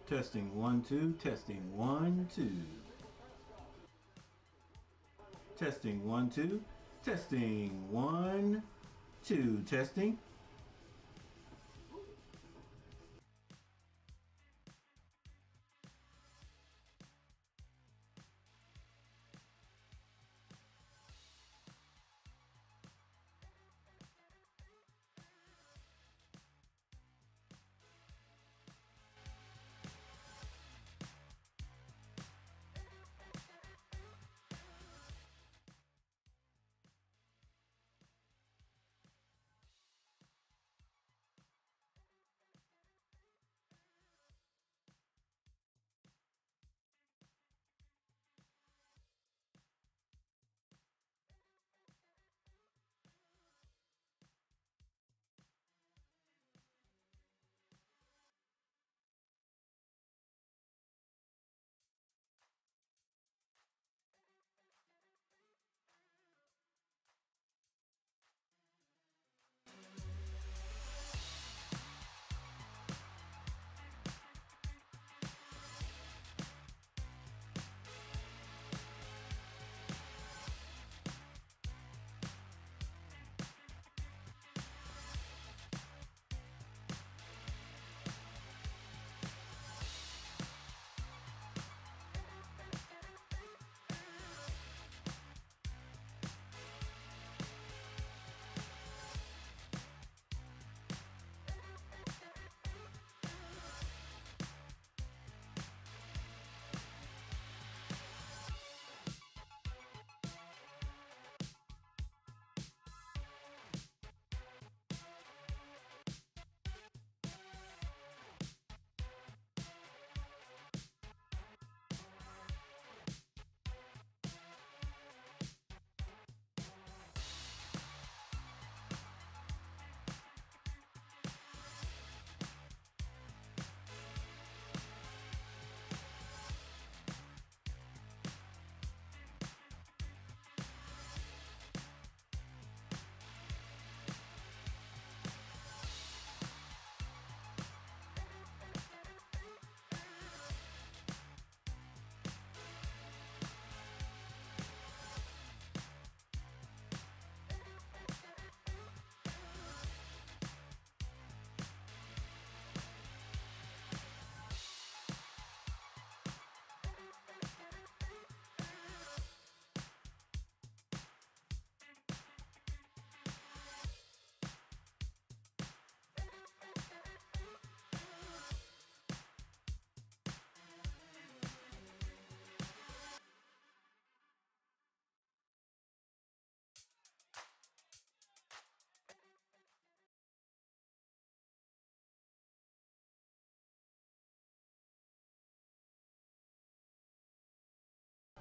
Testing 1 2. Testing 1 2. Testing 1 2. Testing 1 2. Testing.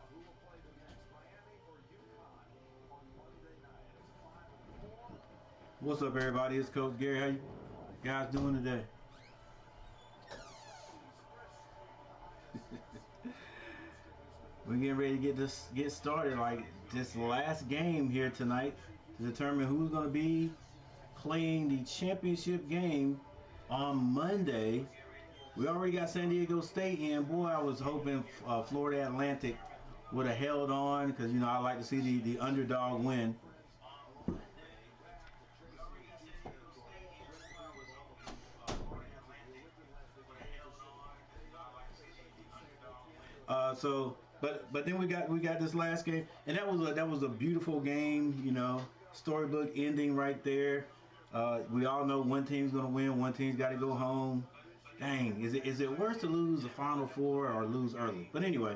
Who will play them next, Miami or Uconn on Monday night? It's 5-4. What's up, everybody? It's Coach Gary. How you guys doing today? We're getting ready to get started. Like this last game here tonight to determine who's going to be playing the championship game on Monday. We already got San Diego State in. Boy, I was hoping Florida Atlantic would have held on because, you know, I like to see the underdog win. But then we got this last game, and that was a beautiful game. You know, storybook ending right there. We all know one team's gonna win, one team's got to go home. Dang, is it worse to lose the Final Four or lose early? But anyway,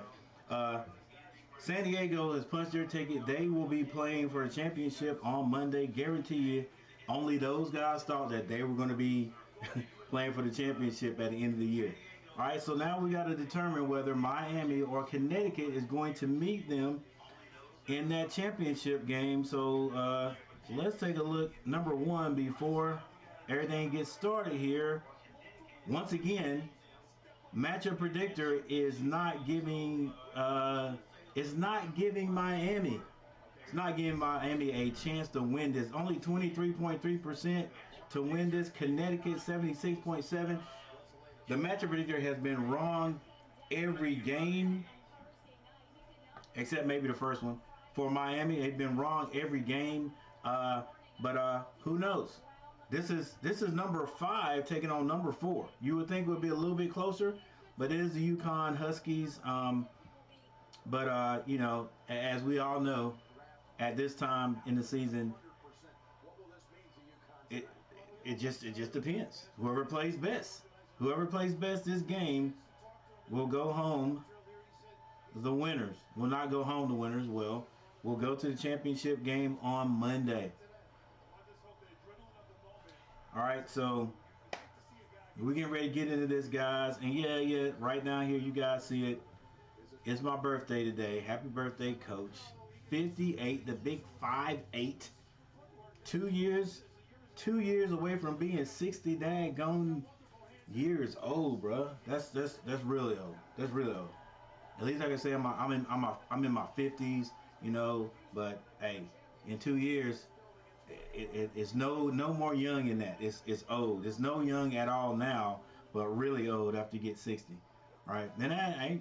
San Diego has punched their ticket. They will be playing for a championship on Monday. Guarantee you, only those guys thought that they were going to be playing for the championship at the end of the year. All right, so now we got to determine whether Miami or Connecticut is going to meet them in that championship game. So let's take a look. Number one, before everything gets started here, once again, matchup predictor is not giving Miami. It's not giving Miami a chance to win this. Only 23.3% to win this. Connecticut 76.7. The matchup predictor has been wrong every game except maybe the first one. For Miami, they've been wrong every game. But who knows? This is number 5 taking on number 4. You would think it would be a little bit closer, but it is the Uconn Huskies. But you know, as we all know, at this time in the season, it it just depends. Whoever plays best this game will go home the winners. Will not go home the winners. We'll go to the championship game on Monday. All right, so we're getting ready to get into this, guys. And yeah, right now here you guys see it. It's my birthday today. Happy birthday, Coach. 58, the big 5'8". 2 years away from being 60 daggone years old, bro. That's really old. That's really old. At least I can say I'm in my 50s, you know. But hey, in 2 years, it's no more young in that. It's old. It's no young at all now, but really old after you get 60. All right, then I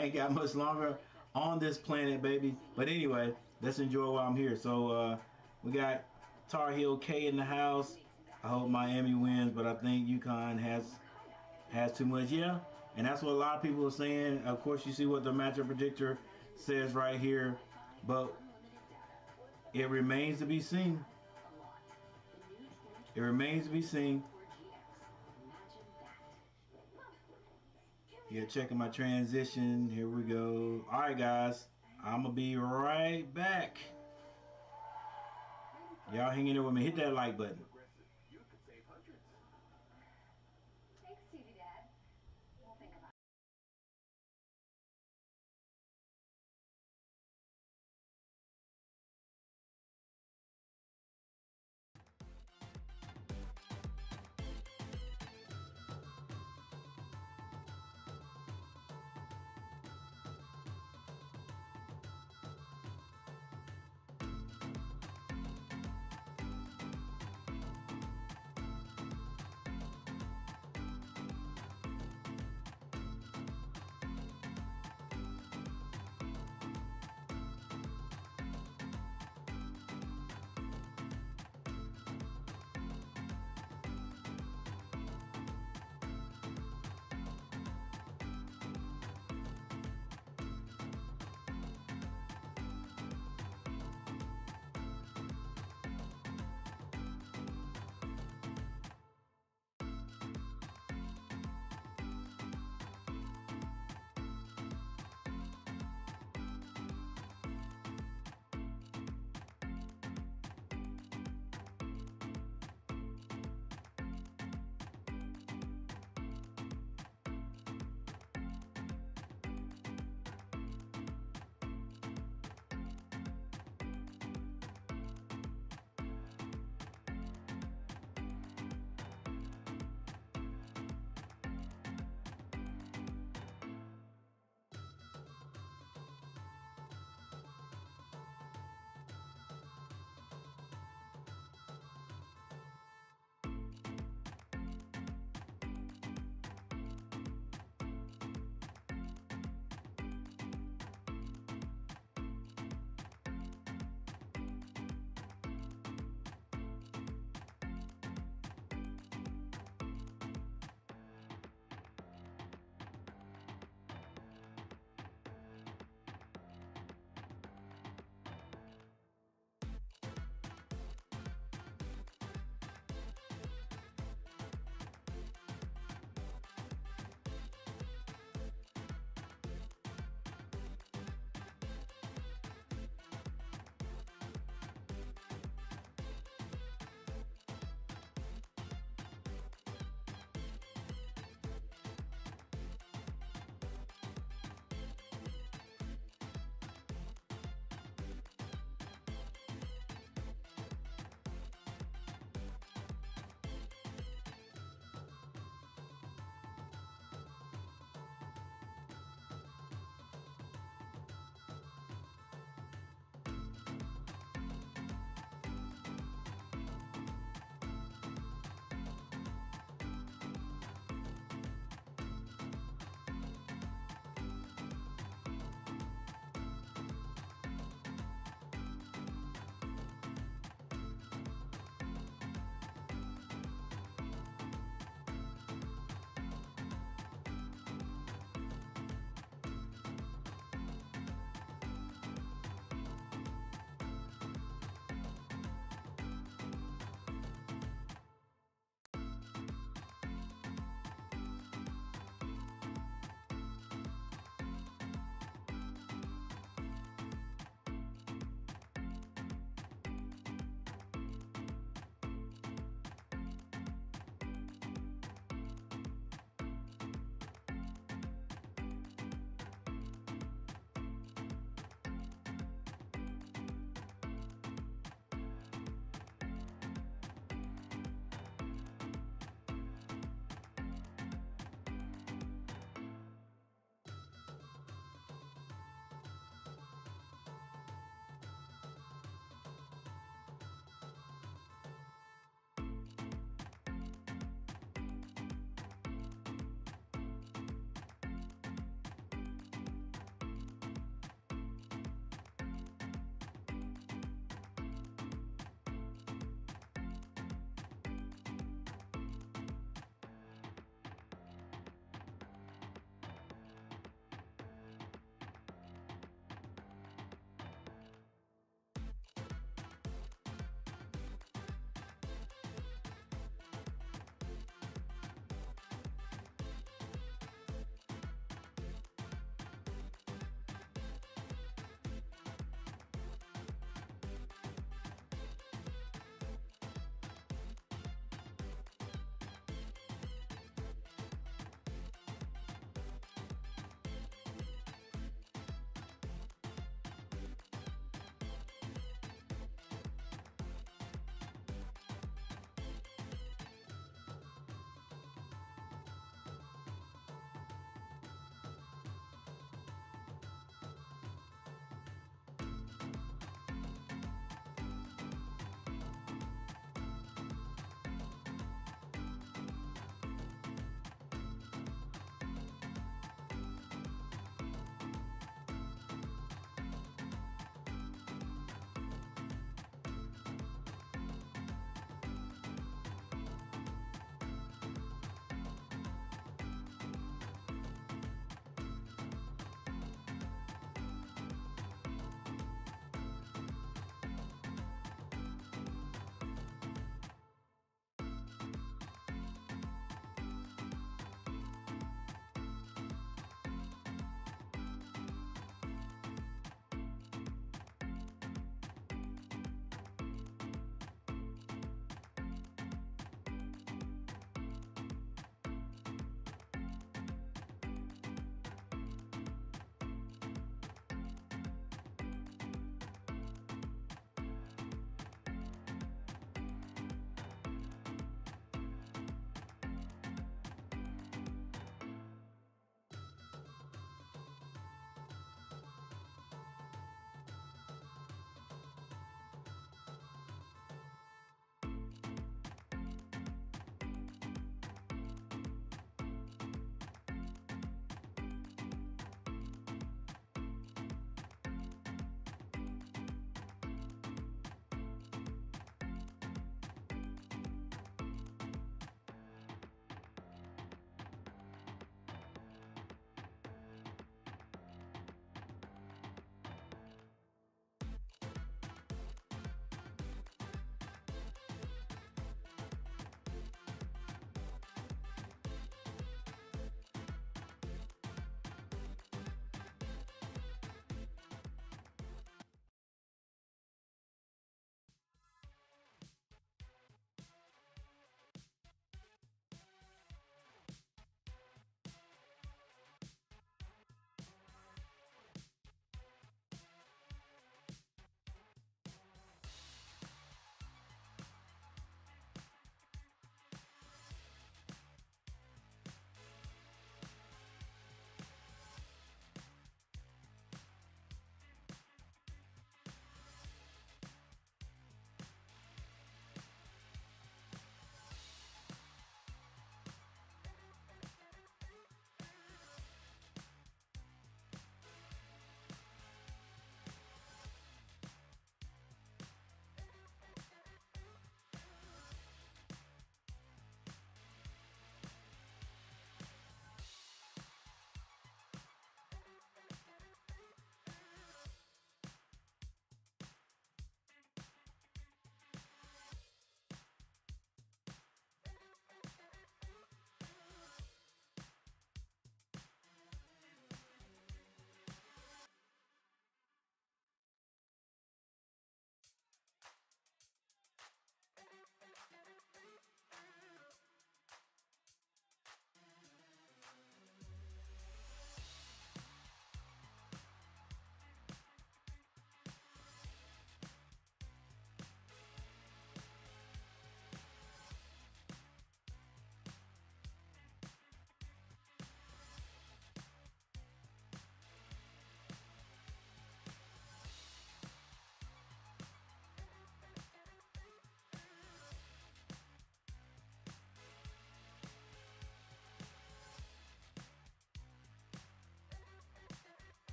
ain't got much longer on this planet, baby. But anyway, let's enjoy while I'm here. So we got Tar Heel K in the house. I hope Miami wins, but I think UConn has too much. Yeah, and that's what a lot of people are saying. Of course, you see what the matchup predictor says right here, but it remains to be seen. It remains to be seen. Yeah, checking my transition. Here we go. All right, guys. I'm going to be right back. Y'all hang in there with me. Hit that like button.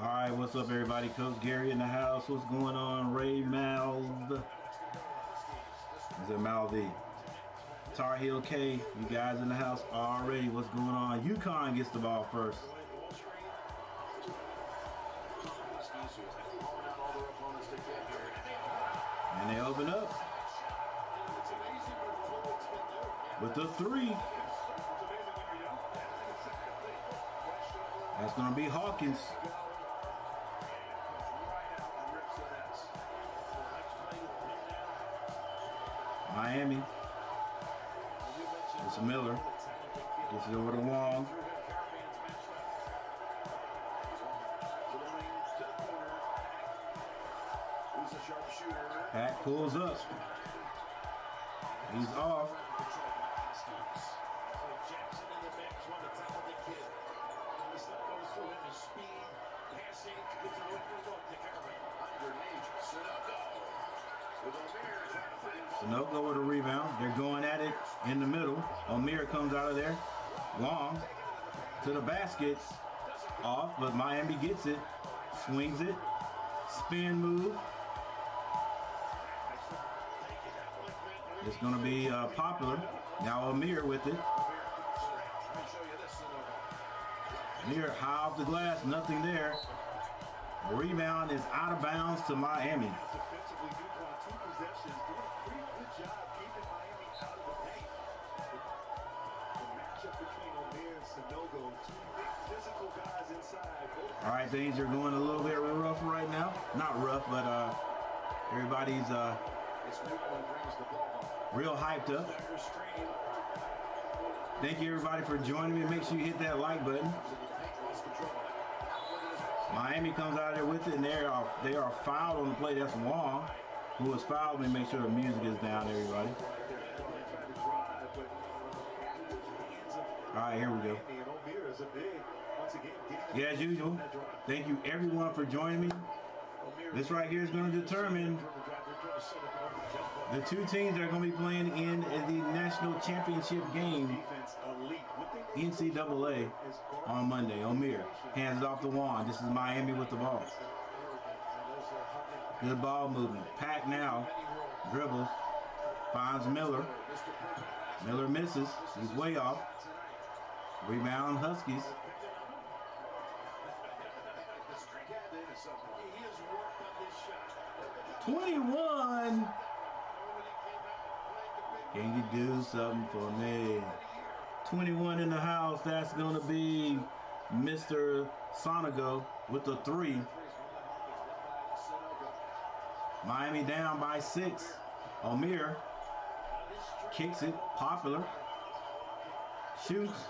All right, what's up, everybody? Coach Gary in the house. What's going on? Ray Mal. Is it Malv? Tar Heel K, you guys in the house already. What's going on? Uconn gets the ball first. And they open up with the three. That's going to be Hawkins. Miami. It's Miller. Gets it over to Wong. Pat pulls up. He's off. Sunogo with a rebound. They're going at it in the middle. O'Meara comes out of there. Wong to the basket. Off, but Miami gets it. Swings it. Spin move. It's going to be Popular. Now O'Meara with it. O'Meara high off the glass. Nothing there. The rebound is out of bounds to Miami. All right, things are going a little bit rough right now. Not rough, but everybody's real hyped up. Thank you, everybody, for joining me. Make sure you hit that like button. Miami comes out there with it, and they are fouled on the play. That's Wong, who was fouled. Let me make sure the music is down, everybody. All right, here we go. Yeah, as usual, thank you everyone for joining me. This right here is going to determine the two teams that are going to be playing in the national championship game, NCAA, on Monday. O'Meara hands it off to Juan. This is Miami with the ball. Good ball movement. Pack now dribbles, finds Miller. Miller misses. He's way off. Rebound Huskies. 21. Can you do something for me? 21 in the house. That's going to be Mr. Sonago with the three. Miami down by 6. O'Meara kicks it. Popular. Shoots.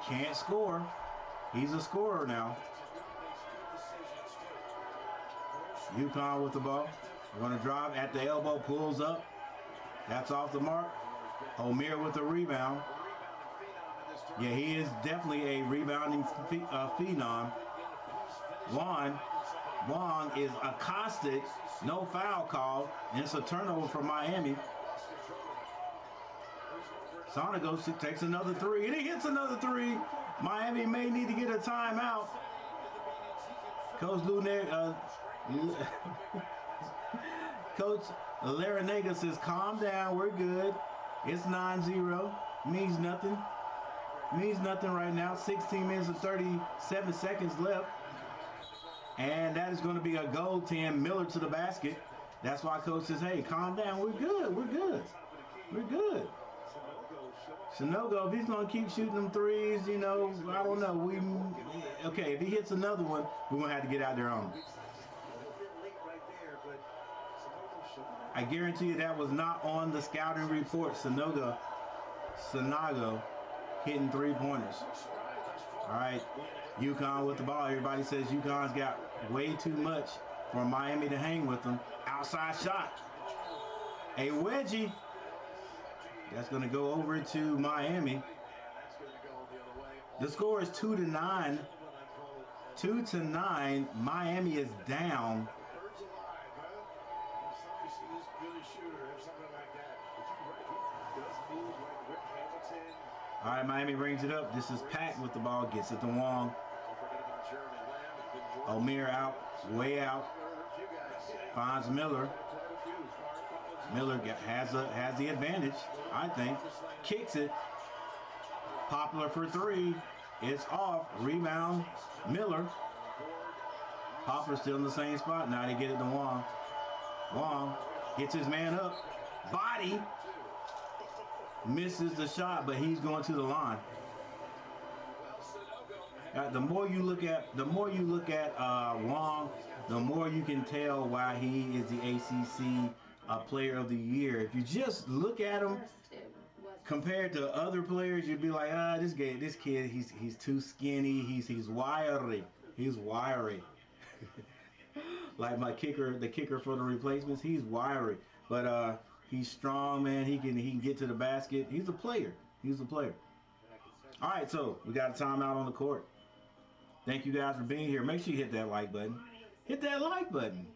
Can't score. He's a scorer now. Uconn with the ball. We're going to drive at the elbow. Pulls up. That's off the mark. O'Meara with the rebound. Yeah, he is definitely a rebounding phenom. Wong is accosted. No foul call. And it's a turnover for Miami. Sonago takes another three. And he hits another three. Miami may need to get a timeout. Coach Coach Larinaga says, calm down, we're good. It's 9-0. Means nothing. Means nothing right now. 16 minutes and 37 seconds left. And that is going to be a goal 10. Miller to the basket. That's why Coach says, hey, calm down. We're good. We're good. We're good. Sunogo, if he's going to keep shooting them threes, you know, I don't know. Okay, if he hits another one, we're going to have to get out there on him. I guarantee you that was not on the scouting report. Sonago hitting 3-pointers. All right, Uconn with the ball. Everybody says Uconn's got way too much for Miami to hang with them. Outside shot. A wedgie. That's going to go over to Miami. The score is 2-9. 2-9. Miami is down. All right, Miami brings it up. This is Pack with the ball. Gets it to Wong. Omer out, way out. Finds Miller. Miller has the advantage, I think. Kicks it. Popular for three. It's off. Rebound. Miller. Poplar still in the same spot. Now they get it to Wong. Wong gets his man up. Body. Misses the shot, but he's going to the line. The more you look at Wong, the more you can tell why he is the ACC Player of the Year. If you just look at him compared to other players, you'd be like, this kid, he's too skinny. He's wiry. He's wiry. Like the kicker for the replacements, he's wiry, but he's strong, man. He can get to the basket. He's a player. He's a player. All right, so we got a timeout on the court. Thank you guys for being here. Make sure you hit that like button. Hit that like button.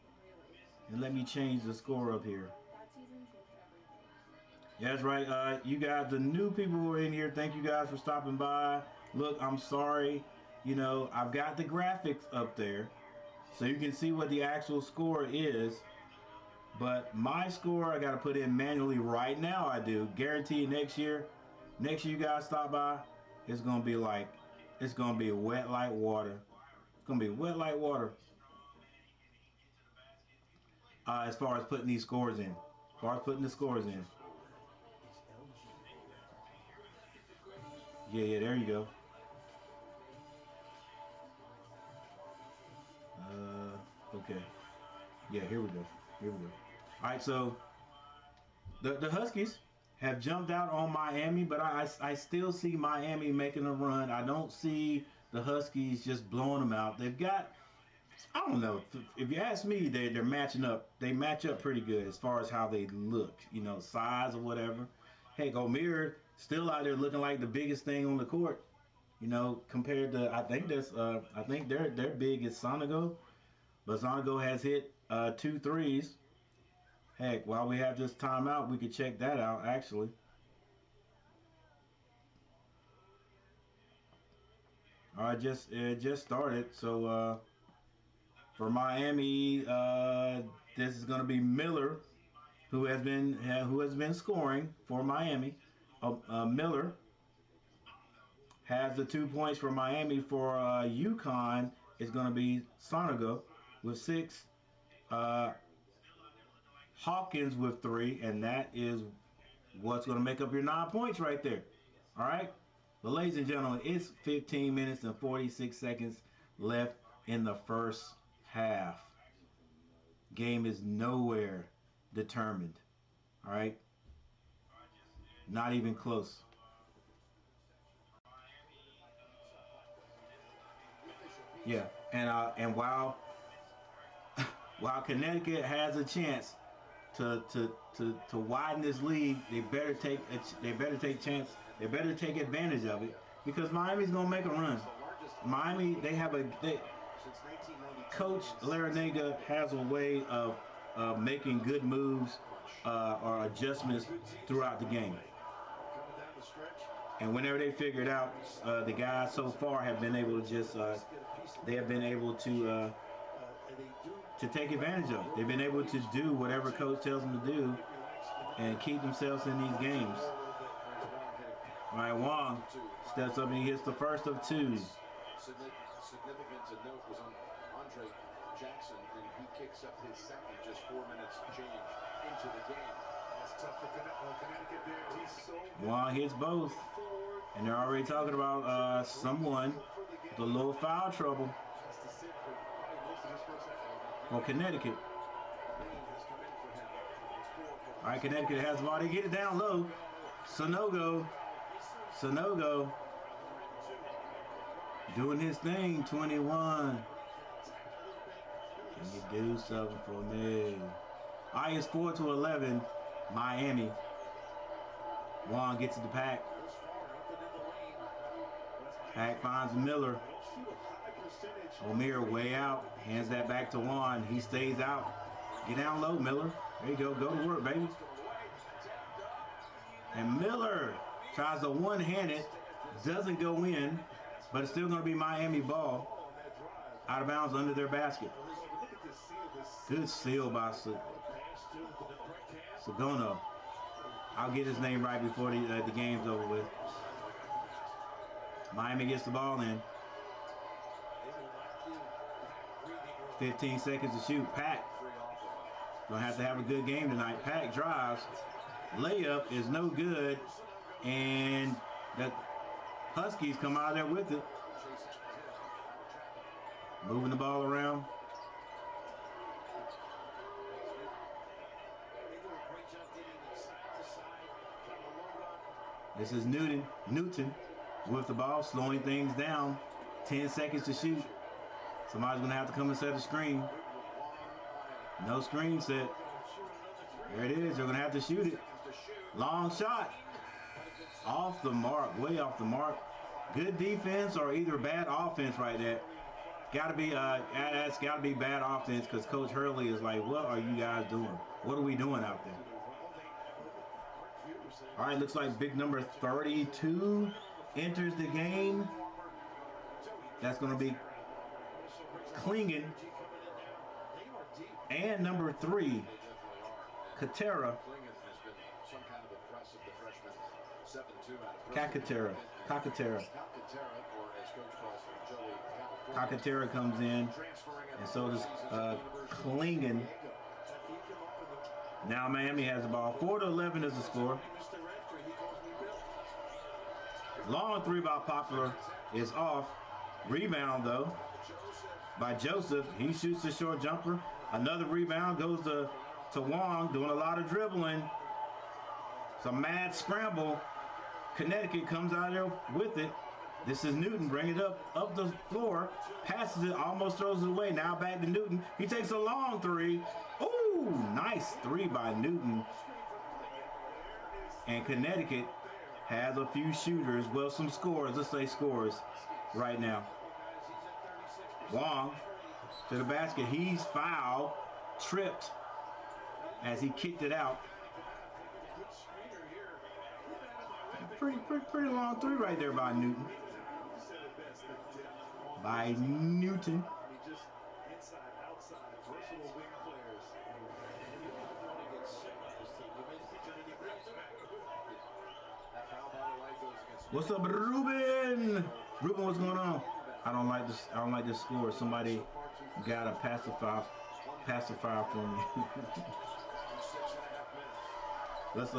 And let me change the score up here. Yeah, that's right. You guys, the new people who are in here, thank you guys for stopping by. Look, I'm sorry. You know, I've got the graphics up there, so you can see what the actual score is. But my score, I got to put in manually right now. I do. Guaranteed next year you guys stop by, it's going to be like, it's going to be wet like water. It's going to be wet like water. As far as putting these scores in. As far as putting the scores in. Yeah, there you go. Okay. Yeah, here we go. All right, so the Huskies have jumped out on Miami, but I still see Miami making a run. I don't see the Huskies just blowing them out. They've got, I don't know, if you ask me, they're matching up. They match up pretty good as far as how they look, you know, size or whatever. Heck, Omer still out there looking like the biggest thing on the court, you know, compared to, I think their big is Sonego, but Sonego has hit 2 threes. Heck, while we have this timeout, we could check that out, actually. All right, it just started. So for Miami, this is going to be Miller, who has been scoring for Miami. Miller has the 2 points for Miami. For Uconn, it's going to be Sonego with 6. Hawkins with 3, and that is what's going to make up your 9 points right there. All right? But ladies and gentlemen, it's 15 minutes and 46 seconds left in the first half. Game is nowhere determined. All right? Not even close. Yeah, and while Connecticut has a chance to widen this lead, they better take advantage of it, because Miami's gonna make a run. Miami, Coach Larinaga has a way of making good moves or adjustments throughout the game. And whenever they figure it out, the guys so far have been able to just to take advantage of it. They've been able to do whatever coach tells them to do and keep themselves in these games. All right, Wong steps up and he hits the first of 2. Significant to note was on Andre Jackson, and he kicks up his second just 4 minutes change into the game. That's tough for Connecticut there. He's so Wong hits both, and they're already talking about someone with a little foul trouble for Connecticut. All right, Connecticut has the ball. They get it down low. Sonego doing his thing. 21. Can you do something for me? All right, it's 4-11. Miami. Wong gets it to Pack. Pack finds Miller. Omer way out. Hands that back to Juan. He stays out. Get down low, Miller. There you go. Go to work, baby. And Miller tries to one-hand it. Doesn't go in. But it's still going to be Miami ball. Out of bounds under their basket. Good seal by Sagono. I'll get his name right before the game's over with. Miami gets the ball in. 15 seconds to shoot. Pack gonna have to have a good game tonight. Pack drives. Layup is no good. And the Huskies come out of there with it. Moving the ball around. This is Newton with the ball, slowing things down. 10 seconds to shoot. Somebody's going to have to come and set a screen. No screen set. There it is. They're going to have to shoot it. Long shot. Off the mark. Way off the mark. Good defense or either bad offense right there. That's got to be bad offense because Coach Hurley is like, what are you guys doing? What are we doing out there? All right, looks like big number 32 enters the game. That's going to be Klingon. And number 3, Katera. Kakatera comes in, and so does Klingon. Now Miami has the ball. 4-11 is the score. Long 3 by Poplar is off. Rebound though by Joseph. He shoots the short jumper. Another rebound goes to Wong, doing a lot of dribbling. Some mad scramble. Connecticut comes out there with it. This is Newton, bring it up the floor, passes it, almost throws it away. Now back to Newton. He takes a long 3. Ooh, nice 3 by Newton. And Connecticut has a few shooters, well, some scores. Let's say scores right now. Wong to the basket. He's fouled, tripped as he kicked it out. Pretty long 3 right there by Newton. What's up, Ruben? Ruben, what's going on? I don't like this. I don't like this score. Somebody got a pacifier for me. Let's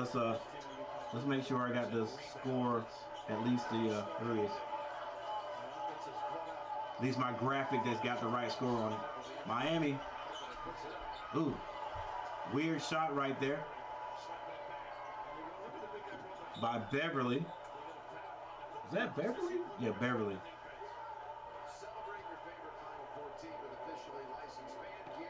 make sure I got the score. At least there it is. At least my graphic that's got the right score on it. Miami. Ooh, weird shot right there by Beverly. Is that Beverly? Yeah, Beverly.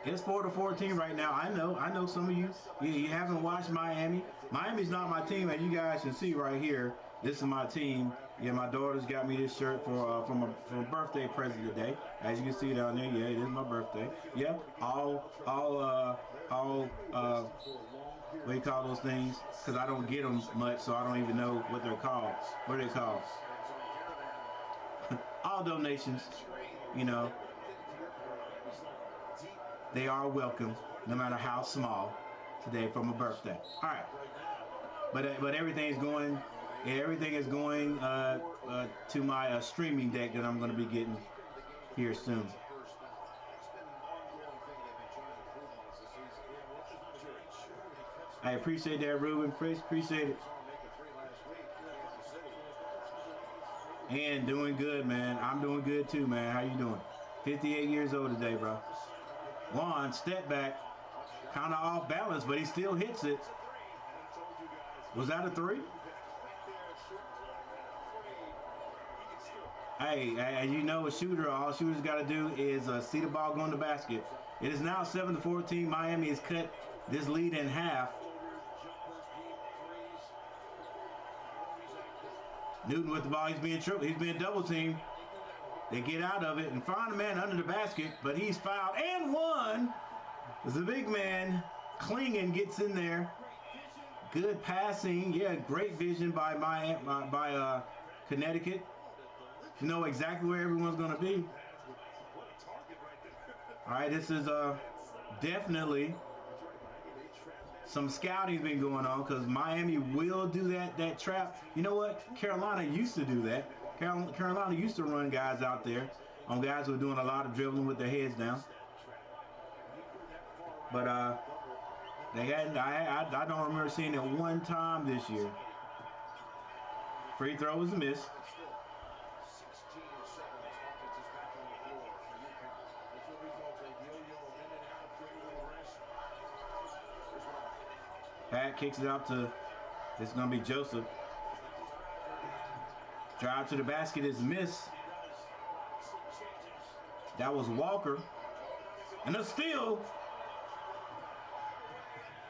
It's 4-14 right now. I know some of you haven't watched Miami. Miami's not my team, as you guys can see right here. This is my team. Yeah, my daughter's got me this shirt for a birthday present today. As you can see down there, yeah, it is my birthday. Yeah, all what do you call those things? Because I don't get them much, so I don't even know what they're called. What are they called? All donations, you know, they are welcome, no matter how small, today for my birthday. All right, but everything is going to my streaming deck that I'm going to be getting here soon. I appreciate that, Ruben. Appreciate it. And doing good, man. I'm doing good too, man. How you doing? 58 years old today, bro. Juan, step back. Kind of off balance, but he still hits it. Was that a 3? Hey, as you know, a shooter, all shooters got to do is see the ball go in the basket. It is now 7-14. Miami has cut this lead in half. Newton with the ball. He's being tripled. He's being double teamed. They get out of it and find a man under the basket, but he's fouled and one. The big man, Klingon, gets in there. Good passing. Yeah, great vision by Connecticut. You know exactly where everyone's going to be. All right, this is definitely some scouting been going on because Miami will do that trap. You know what? Carolina used to do that. Carolina used to run guys out there on guys who are doing a lot of dribbling with their heads down. But they hadn't. I don't remember seeing it one time this year. Free throw was missed. 16 seconds. Offense is back on the floor for Uconn. That's what we call a yo-yo, in and out, get a little rest. Here's one. Pat kicks it out to, it's going to be Joseph. Drive to the basket is missed. That was Walker. And a steal.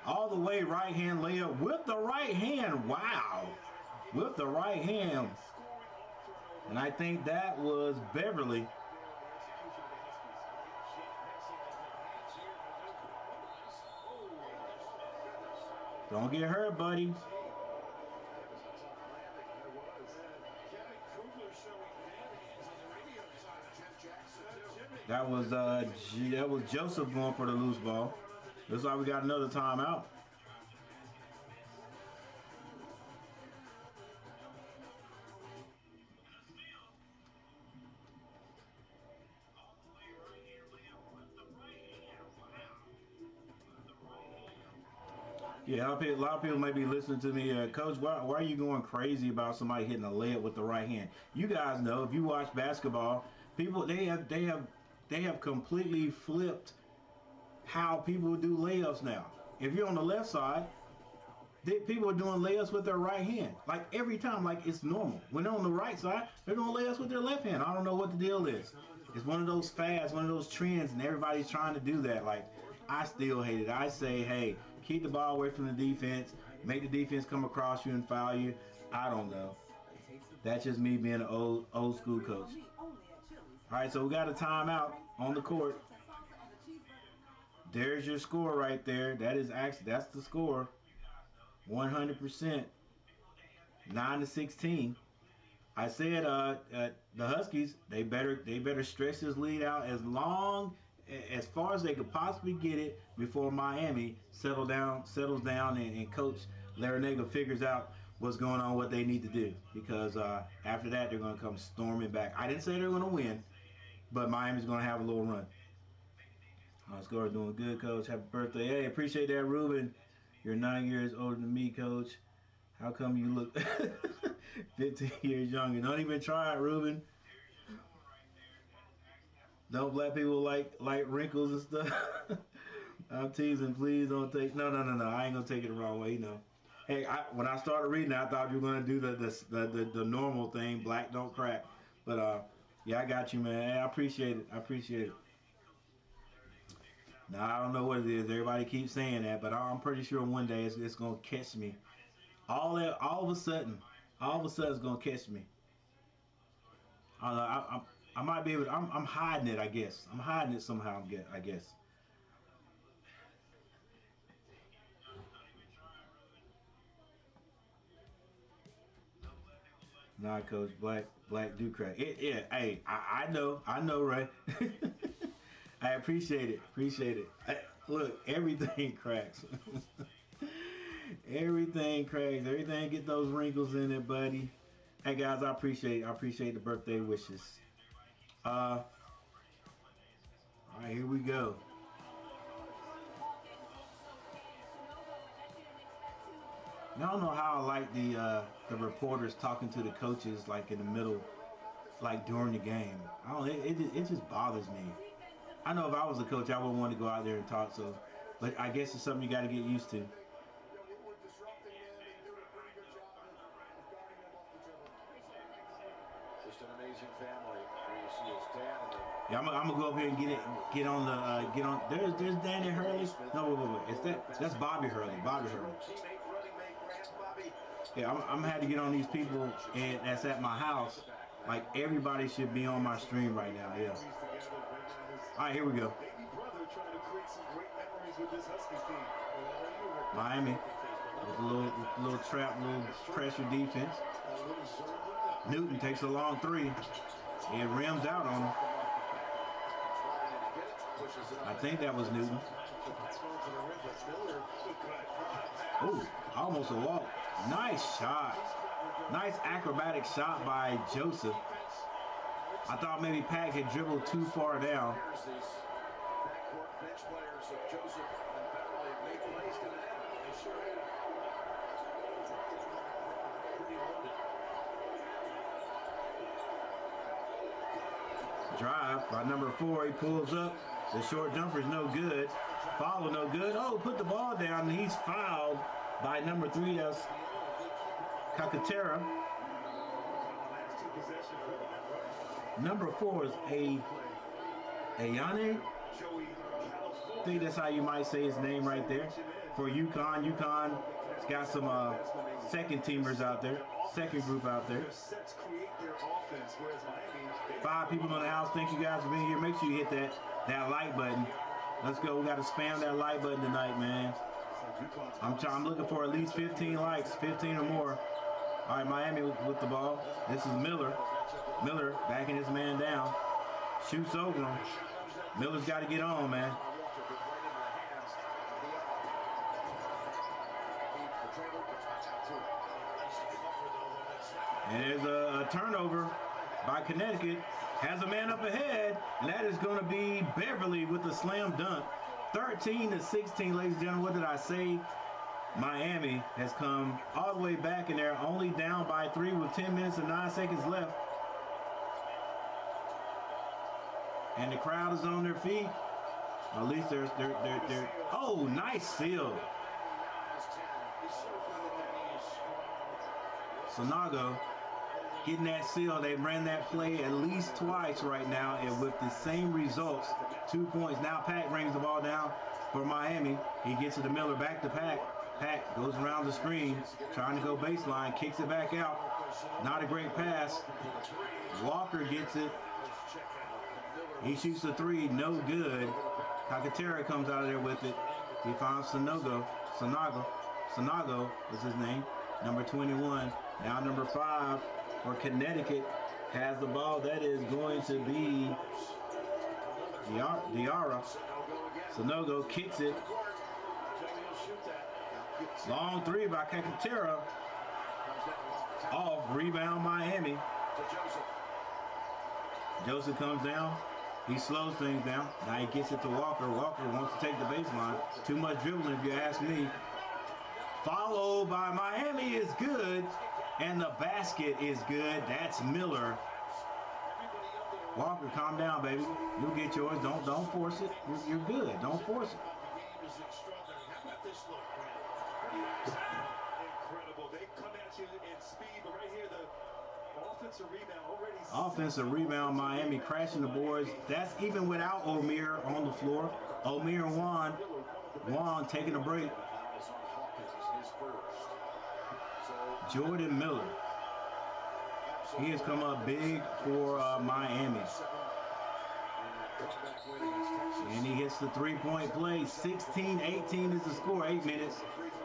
All the way right hand layup with the right hand. Wow. With the right hand. And I think that was Beverly. Don't get hurt, buddy. That was Joseph going for the loose ball. Looks like we got another timeout. Yeah, a lot of people may be listening to me. Coach, why are you going crazy about somebody hitting a layup with the right hand? You guys know, if you watch basketball, people they have completely flipped how people do layups now. If you're on the left side, people are doing layups with their right hand, like every time, like it's normal. When they're on the right side, they're doing layups with their left hand. I don't know what the deal is. It's one of those fads, one of those trends, and everybody's trying to do that. Like, I still hate it. I say, hey, keep the ball away from the defense, make the defense come across you and foul you. I don't know. That's just me being an old school coach. All right, so we got a timeout on the court. There's your score right there. That's the score. 100%. 9-16. I said the Huskies, they better stretch this lead out as far as they could possibly get it before Miami settles down and Coach Larinaga figures out what's going on, what they need to do. Because after that, they're going to come storming back. I didn't say they're going to win, but Miami's going to have a little run. Scorer doing good, Coach. Happy birthday. Hey, appreciate that, Ruben. You're 9 years older than me, Coach. How come you look 15 years younger? Don't even try it, Ruben. Don't black people like wrinkles and stuff? I'm teasing. Please don't take. No. I ain't gonna take it the wrong way. You know. Hey, when I started reading, I thought you were gonna do the normal thing. Black don't crack. But yeah, I got you, man. I appreciate it. Now I don't know what it is. Everybody keeps saying that, but I'm pretty sure one day it's gonna catch me. All of a sudden, it's gonna catch me. I might be able to, I'm hiding it, I guess. I'm hiding it somehow, I guess. Nah, Coach, black do crack. Hey, I know, right? I appreciate it. Look, everything cracks. Everything cracks. Everything get those wrinkles in it, buddy. Hey guys, I appreciate the birthday wishes. All right, here we go. Now, I don't know how I like the reporters talking to the coaches like in the middle, like during the game. It just bothers me. I know if I was a coach, I wouldn't want to go out there and talk. So, but I guess it's something you got to get used to. Just an amazing family. You see his dad and Yeah, I'm gonna go up here and get on. There's Danny Hurley. No, wait. That's Bobby Hurley. Yeah, I'm gonna have to get on these people and that's at my house. Like everybody should be on my stream right now. Yeah. All right, here we go. Miami with a little trap, little pressure defense. Newton takes a long three. It rims out on him. I think that was Newton. Ooh, almost a walk. Nice shot. Nice acrobatic shot by Joseph. I thought maybe Pack had dribbled too far down. Drive by number 4. He pulls up. The short jumper's no good. Follow no good. Oh, put the ball down, and he's fouled by number 3. That's Kakatera. Number 4 is Ayane. I think that's how you might say his name right there. For Uconn. Uconn's got some second teamers out there. Second group out there. 5 people in the house. Thank you guys for being here. Make sure you hit that like button. Let's go. We got to spam that like button tonight, man. I'm looking for at least 15 likes, 15 or more. All right, Miami with the ball. This is Miller. Miller backing his man down. Shoots over him. Miller's got to get on, man. And there's a turnover by Connecticut. Has a man up ahead, and that is going to be Beverly with the slam dunk. 13-16, ladies and gentlemen. What did I say? Miami has come all the way back, and they're only down by 3 with 10 minutes and 9 seconds left. And the crowd is on their feet. At least they're oh, nice seal. Sonago getting that seal. They ran that play at least twice right now, and with the same results, 2 points. Now Pack brings the ball down for Miami. He gets it to Miller, back to Pack. Pack goes around the screen, trying to go baseline, kicks it back out. Not a great pass. Walker gets it. He shoots the 3, no good. Kakatera comes out of there with it. He finds Sonago is his name, number 21. Now number 5 for Connecticut has the ball. That is going to be Diarra. Sonago kicks it. Long 3 by Kakatera. Off, rebound Miami. Joseph comes down. He slows things down. Now he gets it to Walker. Walker wants to take the baseline. Too much dribbling if you ask me. Followed by Miami is good. And the basket is good. That's Miller. Walker, calm down, baby. You'll get yours. Don't force it. You're good. Don't force it. Incredible. They come at you in speed, but right here the offensive rebound already. Offensive rebound, Miami crashing the boards. That's even without Omer on the floor. Omer and Juan taking a break. Jordan Miller. He has come up big for Miami. And he hits the 3-point play. 16-18 is the score. 8 minutes,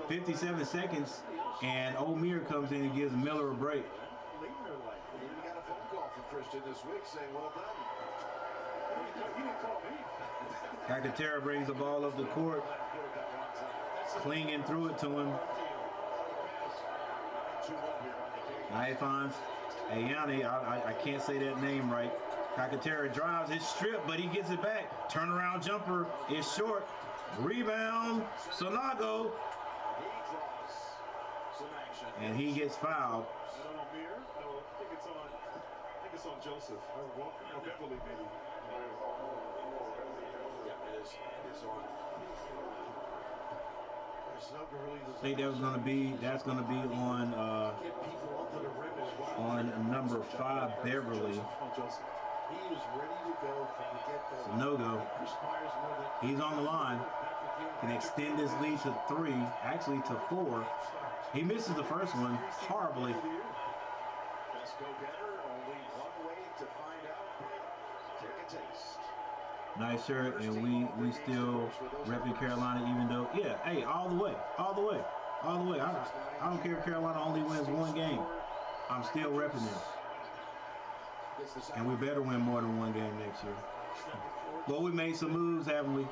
57 seconds. And Omer comes in and gives Miller a break. Kakatera brings the ball up the court. Clinging through it to him. Now he finds Ayane. I can't say that name right. Kakatera drives his strip, but he gets it back. Turnaround jumper is short. Rebound, Sonago. And he gets fouled. I think it's on Joseph. Or Beverly, maybe. Yeah, it is on. I think that's gonna be on number 5, Beverly. Sonago. He's on the line. Can extend his lead to 3, actually to 4. He misses the first one horribly. Nice shirt, and we still repping Carolina, even though, yeah, hey, all the way. I don't care if Carolina only wins 1 game. I'm still repping them. And we better win more than 1 game next year. Well, we made some moves, haven't we?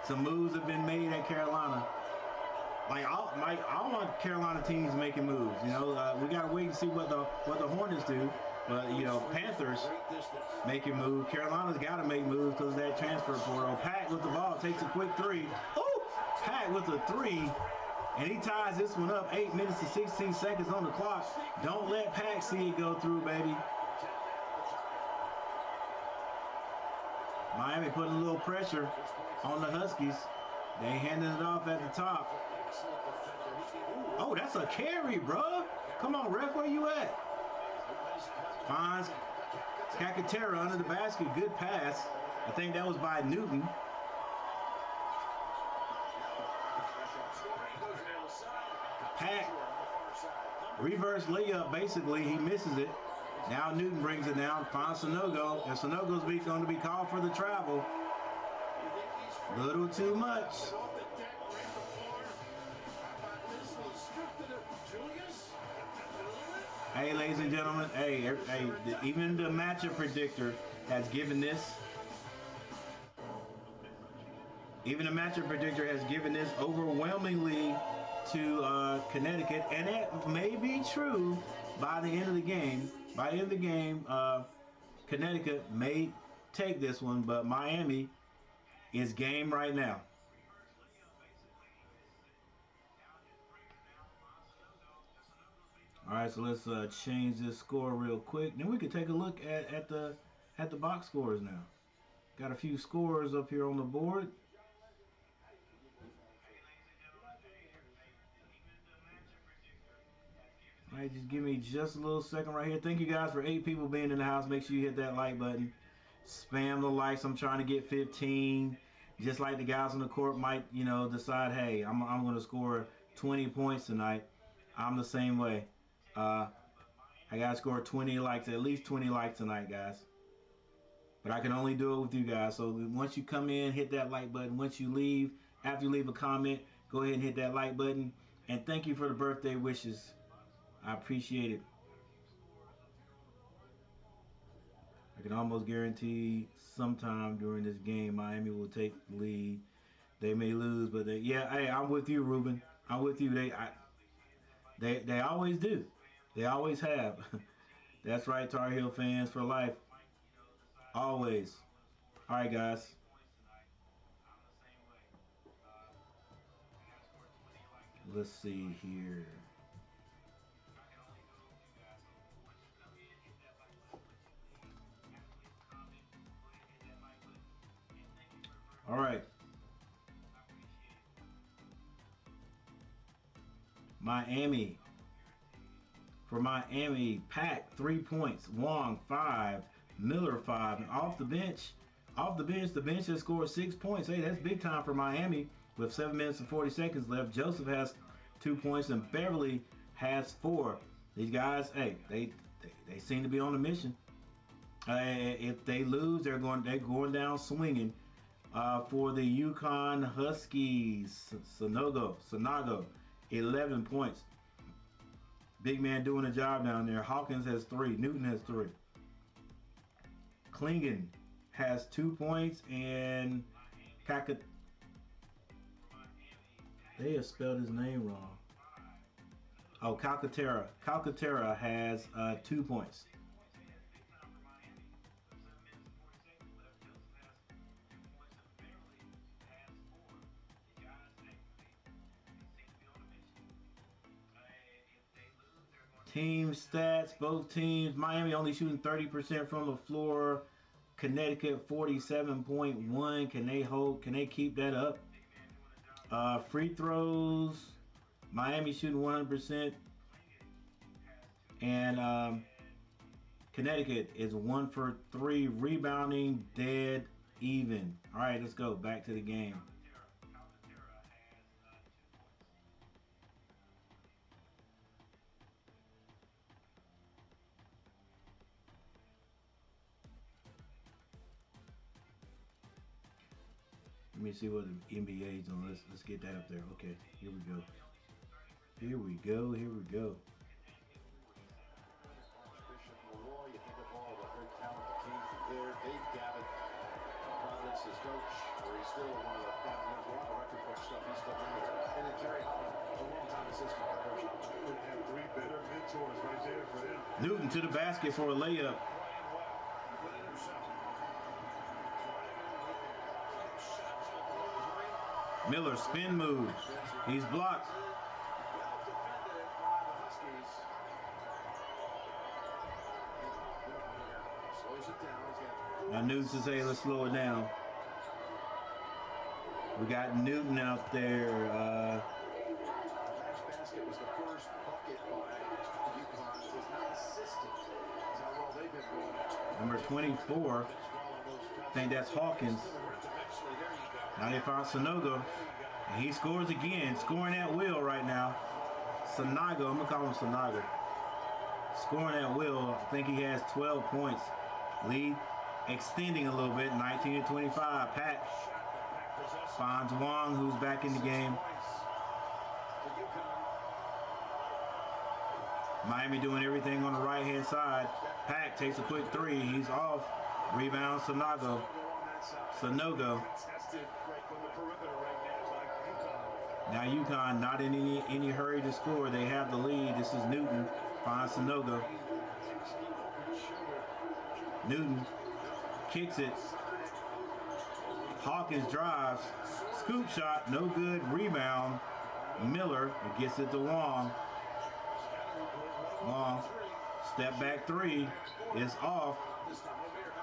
Some moves have been made at Carolina. Like I want Carolina teams making moves. You know, we gotta wait and see what the Hornets do. But you know, Panthers making moves. Carolina's got to make moves because of that transfer portal. Pat with the ball takes a quick three. Oh, Pat with a three, and he ties this one up. 8 minutes and 16 seconds on the clock. Don't let Pat see it go through, baby. Miami putting a little pressure on the Huskies. They handing it off at the top. Oh, that's a carry, bro. Come on, ref, where you at? Finds Cacatera under the basket. Good pass. I think that was by Newton. Pat, reverse layup, basically. He misses it. Now Newton brings it down. Finds Sanogo. And Sanogo's going to be called for the travel. Little too much. Hey, ladies and gentlemen, even the matchup predictor has given this. Even the matchup predictor has given this overwhelmingly to Connecticut, and that may be true by the end of the game. By the end of the game, Connecticut may take this one, but Miami is game right now. All right, so let's change this score real quick. Then we can take a look at the box scores now. Got a few scores up here on the board. All right, just give me just a little second right here. Thank you guys for 8 people being in the house. Make sure you hit that like button. Spam the likes. I'm trying to get 15. Just like the guys on the court might, you know, decide, hey, I'm going to score 20 points tonight. I'm the same way. I got to score 20 likes, at least 20 likes tonight, guys. But I can only do it with you guys. So once you come in, hit that like button. Once you leave, after you leave a comment, go ahead and hit that like button. And thank you for the birthday wishes. I appreciate it. I can almost guarantee sometime during this game, Miami will take the lead. They may lose, but hey, I'm with you, Ruben. I'm with you. They always do. They always have. That's right, Tar Heel fans for life. Always. All right, guys. Let's see here. All right. Miami. For Miami, Pack 3 points, Wong 5, Miller 5, and off the bench, the bench has scored 6 points. Hey, that's big time for Miami with 7 minutes and 40 seconds left. Joseph has 2 points and Beverly has 4. These guys, hey, they seem to be on a mission. If they lose, they're going down swinging. For the Uconn Huskies, Sanogo, 11 points. Big man doing a job down there. Hawkins has 3. Newton has 3. Klingen has 2 points, and they have spelled his name wrong. Oh, Calcaterra. Calcaterra has 2 points. Team stats, both teams. Miami only shooting 30% from the floor. Connecticut 47.1. Can they keep that up? Free throws. Miami shooting 100%. And Connecticut is 1 for 3. Rebounding dead even. All right, let's go back to the game. Let me see what the NBA is on. Let's get that up there. Okay, here we go. Here we go. Here we go. You think of all the very talented teams there. They've gathered coach, or he's still one of the record book stuff. He's still doing it. And then Terry Holland, a long-time assistant coach. Could have 3 better mentors right there for them. Newton to the basket for a layup. Miller spin move. He's blocked. Now Newton says, hey, let's slow it down. We got Newton out there. Basket was the first bucket by Uconn. It was not assistant. That's how well they've been going. Number 24. I think that's Hawkins. Now they found Sanogo. And he scores again. Scoring at will right now. Sanogo. I'm going to call him Sanogo. Scoring at will. I think he has 12 points. Lead extending a little bit. 19-25. Pat finds Wong, who's back in the game. Miami doing everything on the right-hand side. Pack takes a quick 3. He's off. Rebound, Sanogo. Now Uconn not in any hurry to score. They have the lead. This is Newton. Finds Sanogo. Newton kicks it. Hawkins drives. Scoop shot. No good. Rebound. Miller. It gets it to Wong. Wong. Step back 3 is off.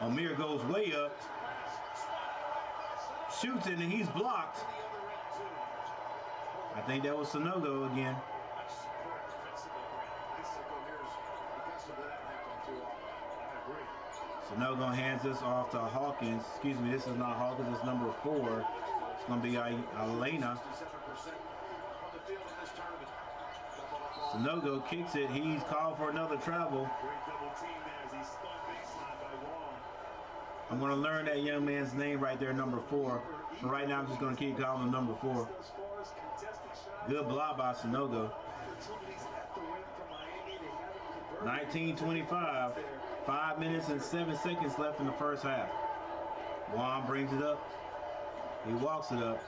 Amir goes way up. Shoots it and he's blocked. I think that was Sanogo again. Sanogo hands this off to Hawkins. Excuse me, this is not Hawkins, it's number 4. It's going to be Elena. Sanogo kicks it. He's called for another travel. I'm going to learn that young man's name right there, number 4. But right now I'm just going to keep calling him number 4. Good block by Sanogo. 19-25. 5 minutes and 7 seconds left in the first half. Juan brings it up. He walks it up.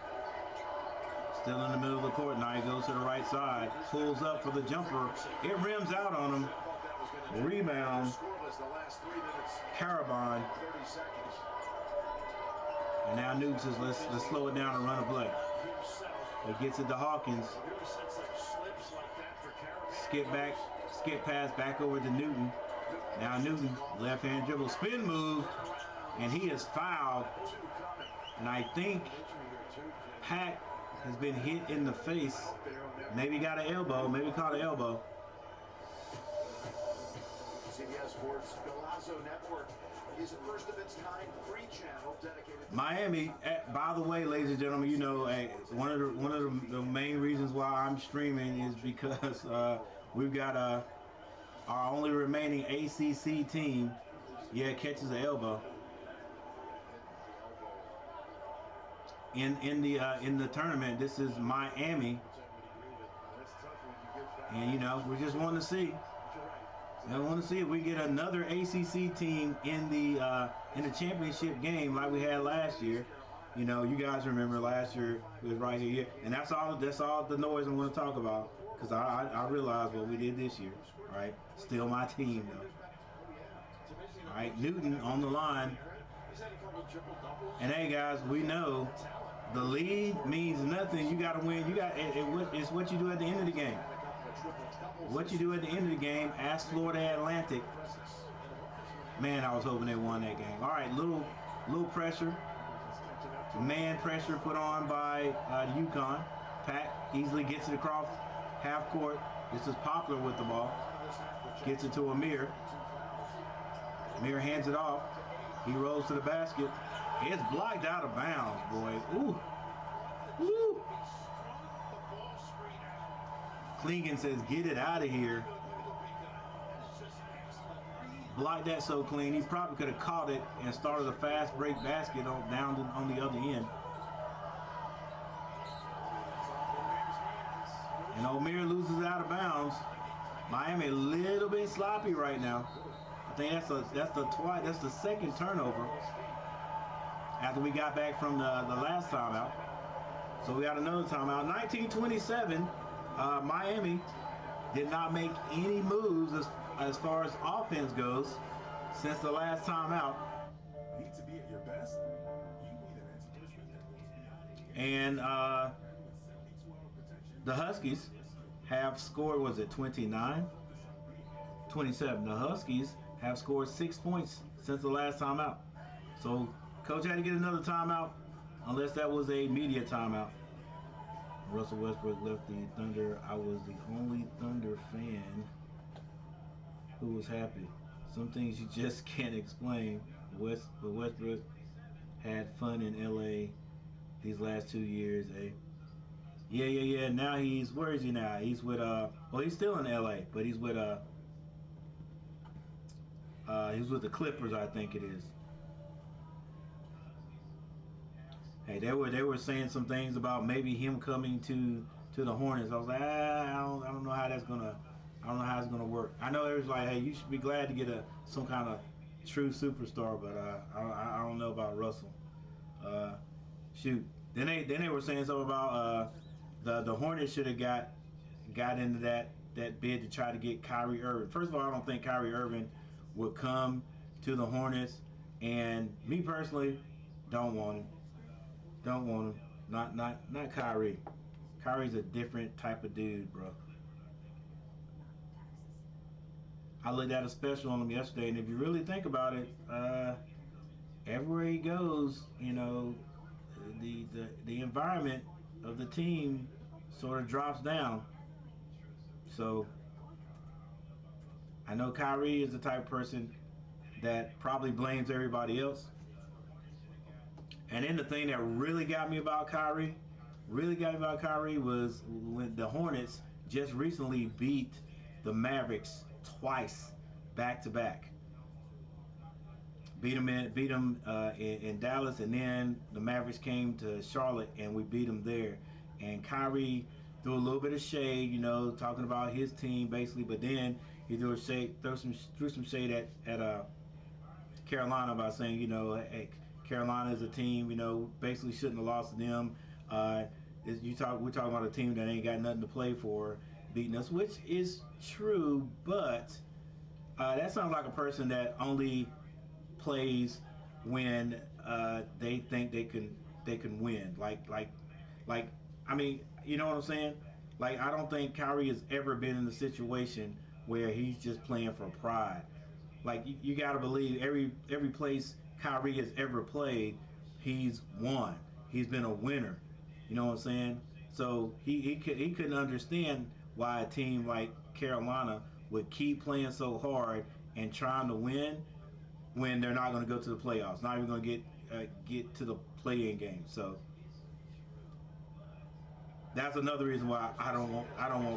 Still in the middle of the court. Now he goes to the right side. Pulls up for the jumper. It rims out on him. Rebound. Carabon. And now Newton says, let's slow it down and run a play. It gets it to Hawkins. Skip pass back over to Newton. Now Newton, left-hand dribble, spin move, and he is fouled. And I think Pat has been hit in the face. Maybe got an elbow, maybe caught an elbow. CBS Sports Golazo Network is a first of its kind free channel dedicated to Miami. By the way, ladies and gentlemen, you know, one of the main reasons why I'm streaming is because we've got our only remaining ACC team. Yeah, catches an elbow. In the tournament, this is Miami, and you know we just want to see. I want to see if we get another ACC team in the championship game like we had last year. You know, you guys remember last year it was right here, and that's all the noise I'm going to talk about because I realize what we did this year. Right, still my team though. All right, Newton on the line, and hey guys, we know the lead means nothing. You got to win. It's what you do at the end of the game. What you do at the end of the game. Ask Florida Atlantic. Man, I was hoping they won that game. All right, little pressure, man pressure put on by Uconn. Pat easily gets it across half court. This is Poplar with the ball. Gets it to Amir. Amir hands it off. He rolls to the basket. It's blocked out of bounds, boy. Ooh. Woo. Klingon says, get it out of here. Blocked that so clean. He probably could have caught it and started a fast break basket down on the other end. And Amir loses out of bounds. Miami a little bit sloppy right now. I think that's the second turnover. after we got back from the last timeout. So we got another timeout. 1927, Miami did not make any moves as far as offense goes since the last timeout. Need to be at your best. You need an antiperspirant. And the Huskies have scored, was it 29? 27. The Huskies have scored 6 points since the last timeout. So coach had to get another timeout, unless that was a media timeout. Russell Westbrook left the Thunder. I was the only Thunder fan who was happy. Some things you just can't explain. But Westbrook had fun in LA these last 2 years, eh? Yeah. Now where is he now? He's with well, he's still in LA, but he's with the Clippers, I think it is. Hey, they were saying some things about maybe him coming to the Hornets. I was like, I don't know how that's gonna work. I know it was like, hey, you should be glad to get some kind of true superstar, but I don't know about Russell. Shoot. Then they were saying something about the Hornets should have got into that bid to try to get Kyrie Irving. First of all, I don't think Kyrie Irving would come to the Hornets, and me personally, don't want him. Not Kyrie. Kyrie's a different type of dude, bro. I looked at a special on him yesterday, and if you really think about it, everywhere he goes, you know, the environment of the team sort of drops down. So I know Kyrie is the type of person that probably blames everybody else. And then the thing that really got me about Kyrie was when the Hornets just recently beat the Mavericks twice, back to back. Beat them in Dallas, and then the Mavericks came to Charlotte and we beat them there. And Kyrie threw a little bit of shade, you know, talking about his team basically, but then he threw some shade at Carolina by saying, you know, hey, Carolina is a team, you know, basically shouldn't have lost to them. We're talking about a team that ain't got nothing to play for, beating us, which is true, but that sounds like a person that only plays when they think they can win. Like I mean, you know what I'm saying? Like, I don't think Kyrie has ever been in a situation where he's just playing for pride. Like, you got to believe every place Kyrie has ever played, he's won. He's been a winner. You know what I'm saying? So he couldn't understand why a team like Carolina would keep playing so hard and trying to win when they're not going to go to the playoffs, not even going to get to the play-in game. So that's another reason why I don't want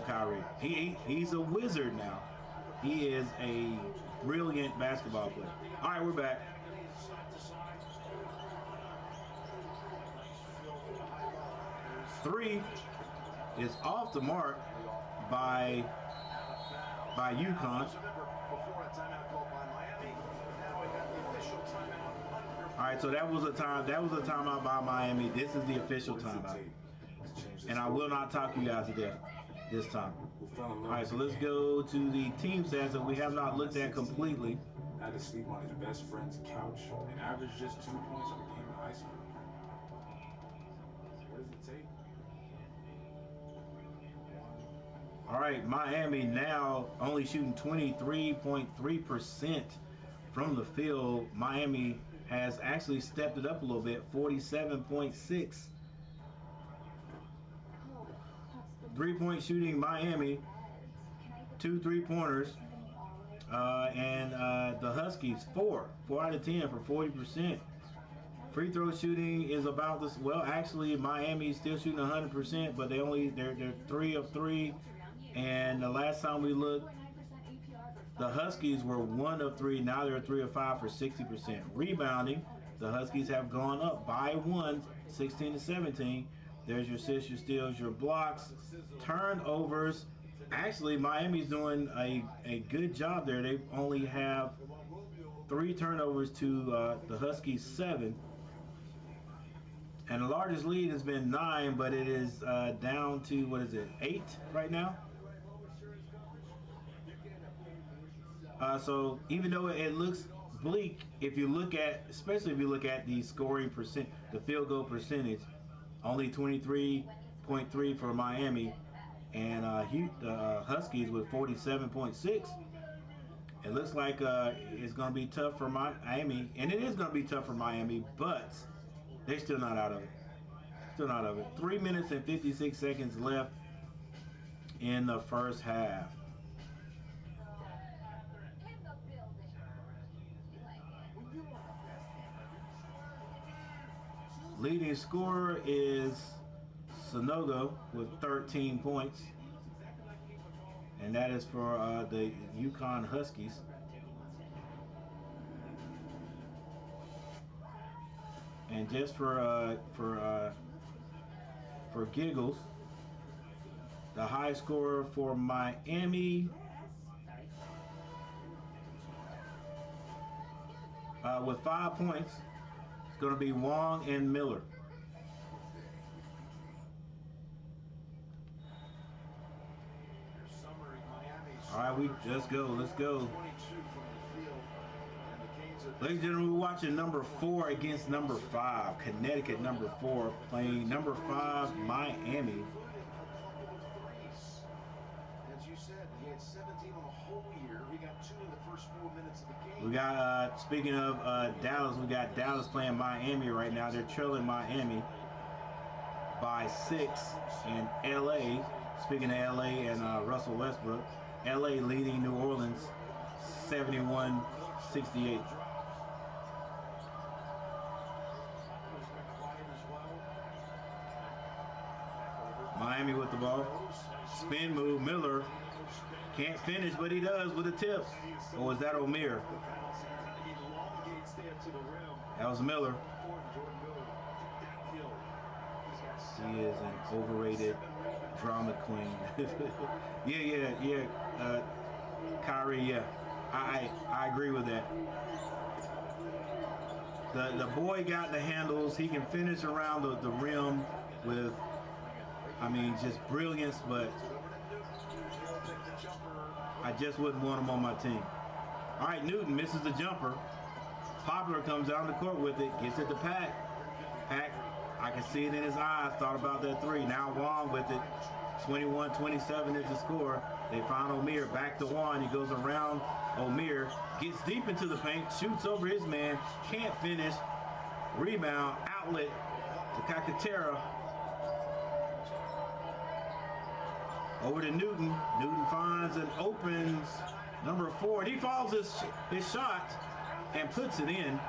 Kyrie. He's a wizard now. He is a brilliant basketball player. All right, we're back. Three is off the mark by Uconn. All right, so that was a timeout by Miami. This is the official timeout, and I will not talk you guys to death this time. All right, so let's go to the team stats that we have not looked at completely. Had to sleep on his best friend's couch and averaged just 2 points per game in high school. What does it take? All right, Miami now only shooting 23.3% from the field. Miami has actually stepped it up a little bit, 47.6%. 3-point shooting, Miami, 2 3-pointers, and the Huskies 4 out of 10 for 40%. Free throw shooting is about this. Well, actually, Miami's still shooting 100%, but they're 3 of 3. And the last time we looked, the Huskies were 1 of 3. Now they're 3 of 5 for 60%. Rebounding, the Huskies have gone up by 1, 16-17. There's your assists, your steals, your blocks, turnovers. Actually, Miami's doing a good job there. They only have 3 turnovers to the Huskies 7. And the largest lead has been 9, but it is down to, what is it, 8 right now? So even though it looks bleak, if you look at, especially if you look at the scoring percent, the field goal percentage, only 23.3 for Miami, and Huskies with 47.6. It looks like it's going to be tough for Miami, and it is going to be tough for Miami, but they're still not out of it. Still not out of it. 3 minutes and 56 seconds left in the first half. Leading scorer is Sonogo with 13 points, and that is for the Uconn Huskies. And just for giggles, the high scorer for Miami with 5 points is going to be Wong and Miller. All right, let's go. Ladies and gentlemen, we're watching number 4 against number 5. Connecticut, number 4, playing number 5, Miami. As you said, he had 17 on the whole year. He got 2 in the first 4 minutes of the game. We got, speaking of Dallas, we got Dallas playing Miami right now. They're trailing Miami by 6 in LA. Speaking of LA and Russell Westbrook, LA leading New Orleans 71-68. Miami with the ball. Spin move. Miller can't finish, but he does with a tip. Or was that Omier? That was Miller. She is an overrated drama queen. yeah. Kyrie, yeah. I agree with that. The boy got the handles. He can finish around the rim with, I mean, just brilliance, but I just wouldn't want him on my team. All right, Newton misses the jumper. Poplar comes down the court with it, gets it to Pack. Pack, I can see it in his eyes, thought about that 3. Now Juan with it. 21-27 is the score. They find Omier, back to Juan. He goes around Omier, gets deep into the paint, shoots over his man, can't finish. Rebound, outlet to Calcaterra. Over to Newton. Newton finds and opens number 4. And he follows his shot and puts it in.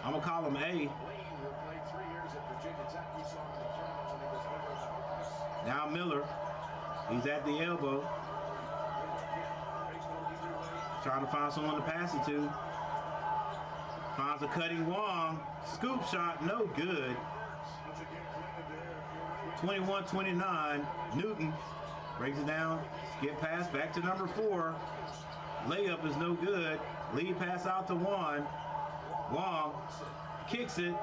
I'm going to call him A. Now Miller. He's at the elbow. Trying to find someone to pass it to. Finds a cutting Wong. Scoop shot, no good. 21-29. Newton breaks it down. Skip pass back to number 4. Layup is no good. Lead pass out to Juan. Wong kicks it.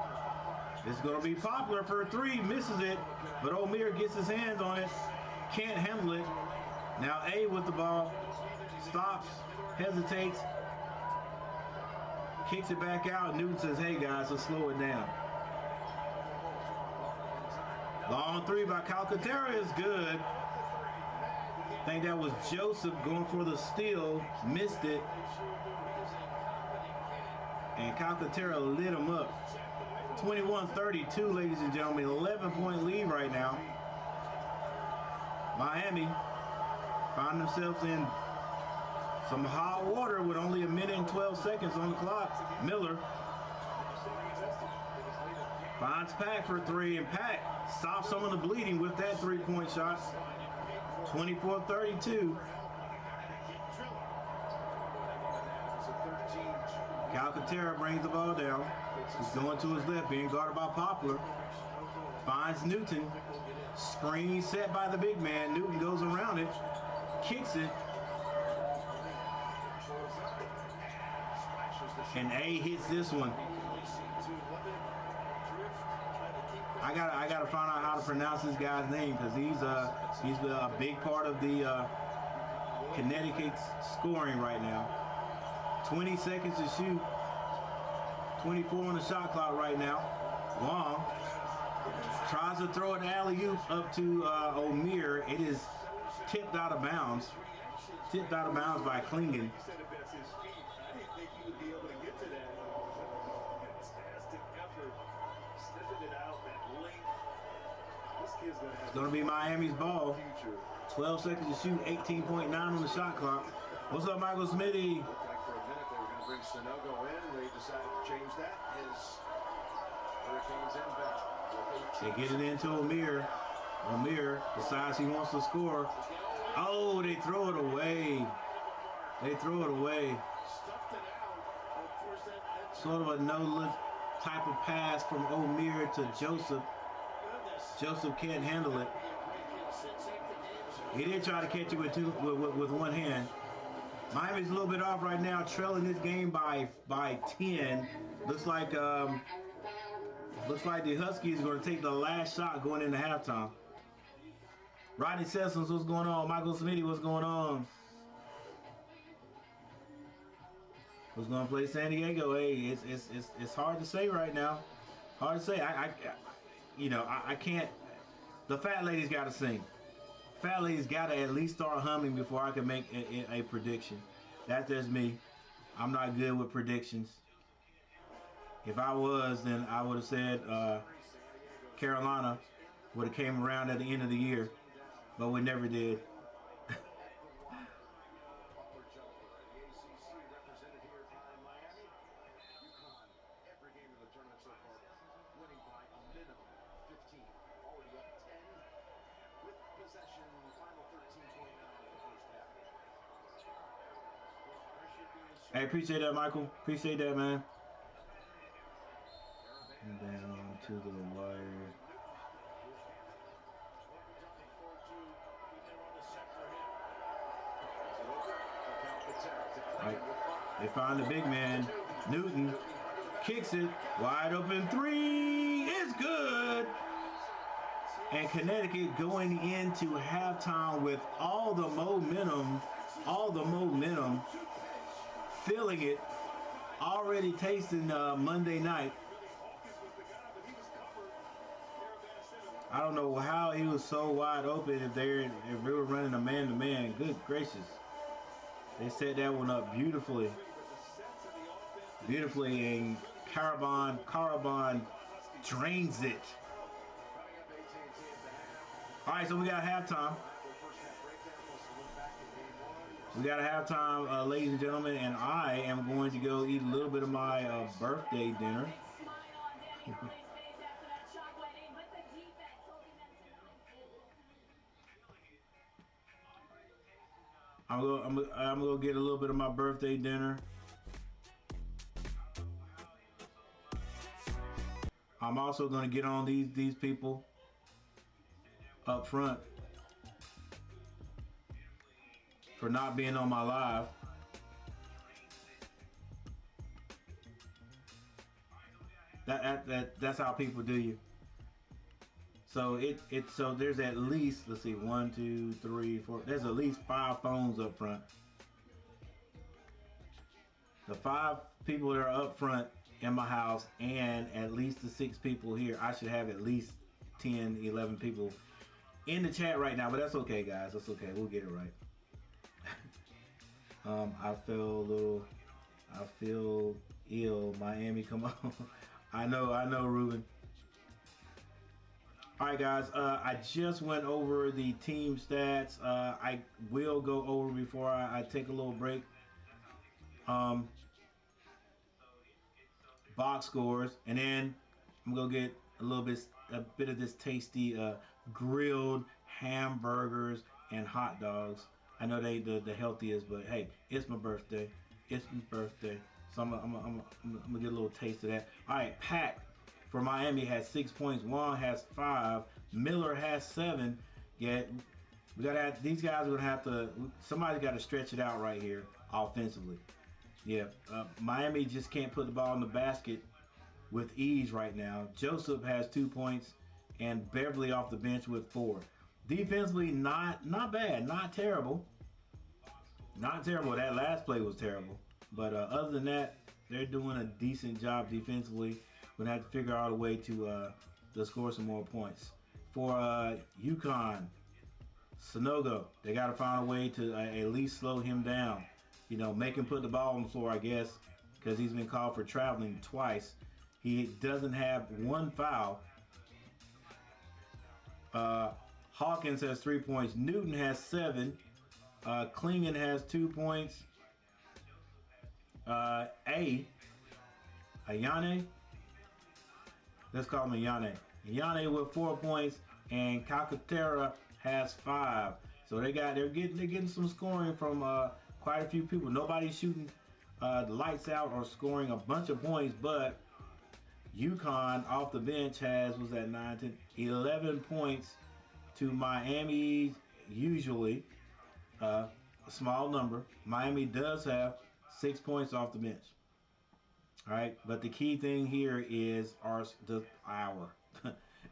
It's going to be Poplar for a 3. Misses it. But Omier gets his hands on it. Can't handle it. Now A with the ball. Stops. Hesitates. Kicks it back out. Newton says, hey guys, let's slow it down. Long 3 by Calcaterra is good. I think that was Joseph going for the steal. Missed it. And Calcaterra lit him up. 21-32, ladies and gentlemen. 11-point lead right now. Miami find themselves in some hot water with only a minute and 12 seconds on the clock. Miller finds Pack for 3, and Pack stops some of the bleeding with that 3-point shot. 24-32. Calcaterra brings the ball down. He's going to his left, being guarded by Poplar. Finds Newton. Screen set by the big man. Newton goes around it. Kicks it. And A hits this one. I gotta find out how to pronounce this guy's name because he's a big part of the Connecticut's scoring right now. 20 seconds to shoot. 24 on the shot clock right now. Wong tries to throw an alley-oop up to O'Meara. It is tipped out of bounds. Tipped out of bounds by Klingen. It's going to be Miami's ball. 12 seconds to shoot, 18.9 on the shot clock. What's up, Michael Smitty? Looked like for a minute they were going to bring Sonogo in, and they decided to change that. His Hurricanes inbound. They get it into O'Meara. O'Meara decides he wants to score. Oh, they throw it away. They throw it away. Sort of a no-look type of pass from O'Meara to Joseph. Joseph can't handle it. He did try to catch it with one hand. Miami's a little bit off right now, trailing this game by 10. Looks like the Huskies are going to take the last shot going into halftime. Rodney Sessions, what's going on? Michael Smitty, what's going on? Who's going to play San Diego? Hey, it's hard to say right now. Hard to say. I can't. The fat lady's got to sing. Fat lady's got to at least start humming before I can make a prediction. That's just me. I'm not good with predictions. If I was, then I would have said Carolina would have came around at the end of the year, but we never did. Hey, appreciate that, Michael. Appreciate that, man. And down to the wire. Right. They find the big man. Newton kicks it. Wide open three. It's good. And Connecticut going into halftime with all the momentum, feeling it, already tasting Monday night. I don't know how he was so wide open if we were running a man-to-man. Good gracious. They set that one up beautifully. And Caravan drains it. All right, so we got halftime. We got a halftime, ladies and gentlemen, and I am going to go eat a little bit of my birthday dinner. I'm gonna get a little bit of my birthday dinner. I'm also gonna get on these people up front for not being on my live. That's how people do you. So so there's at least, let's see, 1, 2, 3, 4. There's at least 5 phones up front. The 5 people that are up front in my house, and at least the 6 people here. I should have at least 10, 11 people in the chat right now, but that's okay, guys. That's okay. We'll get it right. I feel ill. Miami, come on. I know, Ruben. All right, guys. I just went over the team stats. I will go over before I take a little break. Box scores, and then I'm gonna get a bit of this tasty grilled hamburgers and hot dogs. I know they the healthiest, but hey, it's my birthday. So I'm gonna get a little taste of that. All right, Pat for Miami has 6 points. Wong has 5. Miller has 7. Yeah, these guys are gonna have to. Somebody's got to stretch it out right here offensively. Yeah, Miami just can't put the ball in the basket with ease right now. Joseph has 2 points, and Beverly off the bench with four. Defensively, not bad, not terrible, not terrible. That last play was terrible, but other than that, they're doing a decent job defensively. We're gonna have to figure out a way to score some more points. For Uconn, Sonogo, they got to find a way to at least slow him down. You know, make him put the ball on the floor, I guess, because he's been called for traveling twice. He doesn't have one foul. Uh, Hawkins has 3 points. Newton has seven. Klingon has 2 points. Ayane, let's call him Ayane. Ayane with 4 points, and Calcaterra has five. So they're getting some scoring from quite a few people. Nobody's shooting the lights out or scoring a bunch of points, but UConn off the bench was at 9, 10, 11 points to Miami's usually a small number. Miami does have 6 points off the bench. All right, but the key thing here is our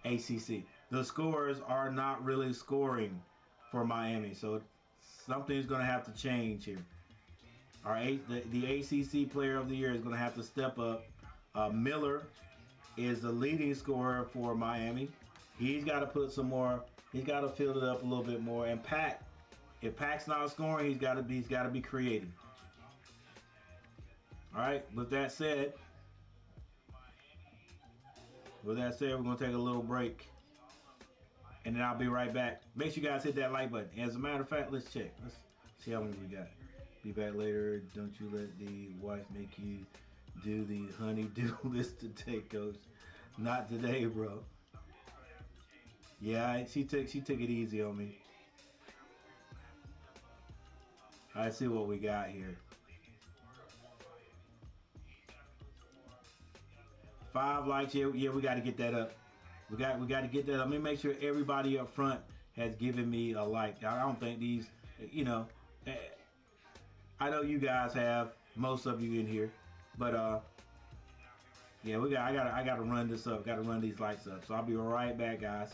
ACC. The scores are not really scoring for Miami, so something's going to have to change here. The ACC Player of the Year is going to have to step up. Miller is the leading scorer for Miami. He's got to put some more. He's got to fill it up a little bit more. And Pack, if Pack's not scoring, he's got to be creative. All right. With that said, we're going to take a little break, and then I'll be right back. Make sure you guys hit that like button. As a matter of fact, let's check. Let's see how many we got. Be back later. Don't you let the wife make you do the honey-do list today, Coach. Not today, bro. Yeah, she took it easy on me. I see what we got here. 5 likes. Yeah, we got to get that up. We got to get that up. Let me make sure everybody up front has given me a like. I don't think these, I know you guys have, most of you in here, but yeah, I gotta run this up. Got to run these lights up. So I'll be right back, guys.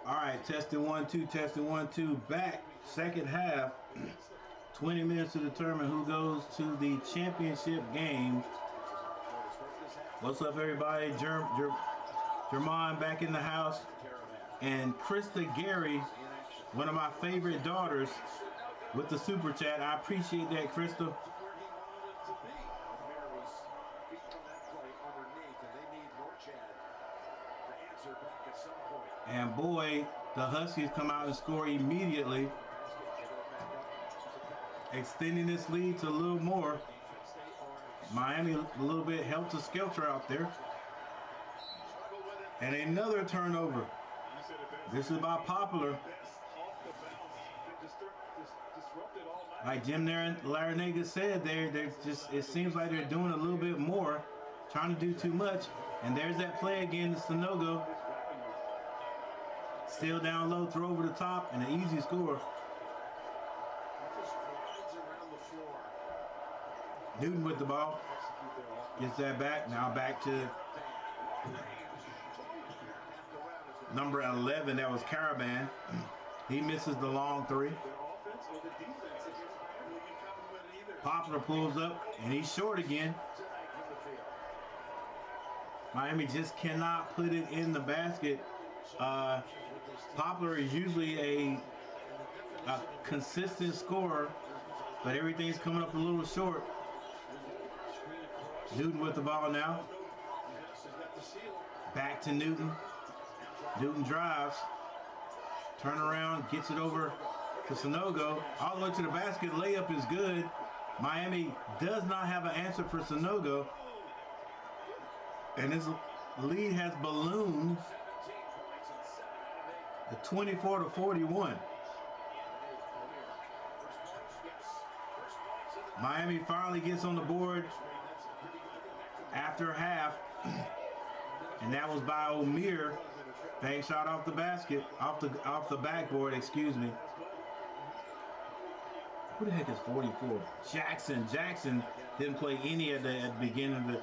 All right, testing 1 2, testing 1 2. Back second half. 20 minutes to determine who goes to the championship game. What's up, everybody? Jermon back in the house, and Krista Gary, one of my favorite daughters, with the super chat. I appreciate that, Krista. And boy, the Huskies come out and score immediately, extending this lead to a little more. Miami a little bit helter-skelter out there. And another turnover. This is by Popular. Like Jim Larinaga said, it seems like they're doing a little bit more, trying to do too much. And there's that play again to Sanogo. Still down low, throw over the top, and an easy score. Newton with the ball. Gets that back. Now back to number 11. That was Caravan. He misses the long three. Popular pulls up, and he's short again. Miami just cannot put it in the basket. Popular is usually a consistent scorer, but everything's coming up a little short. Newton with the ball now. Back to Newton. Newton drives. Turn around, gets it over to Sanogo. All the way to the basket. Layup is good. Miami does not have an answer for Sanogo. And his lead has ballooned to 24-41. Miami finally gets on the board after half, and that was by Omir. Bank shot off the basket, off the backboard, excuse me. Who the heck is 44? Jackson. Jackson didn't play any at the beginning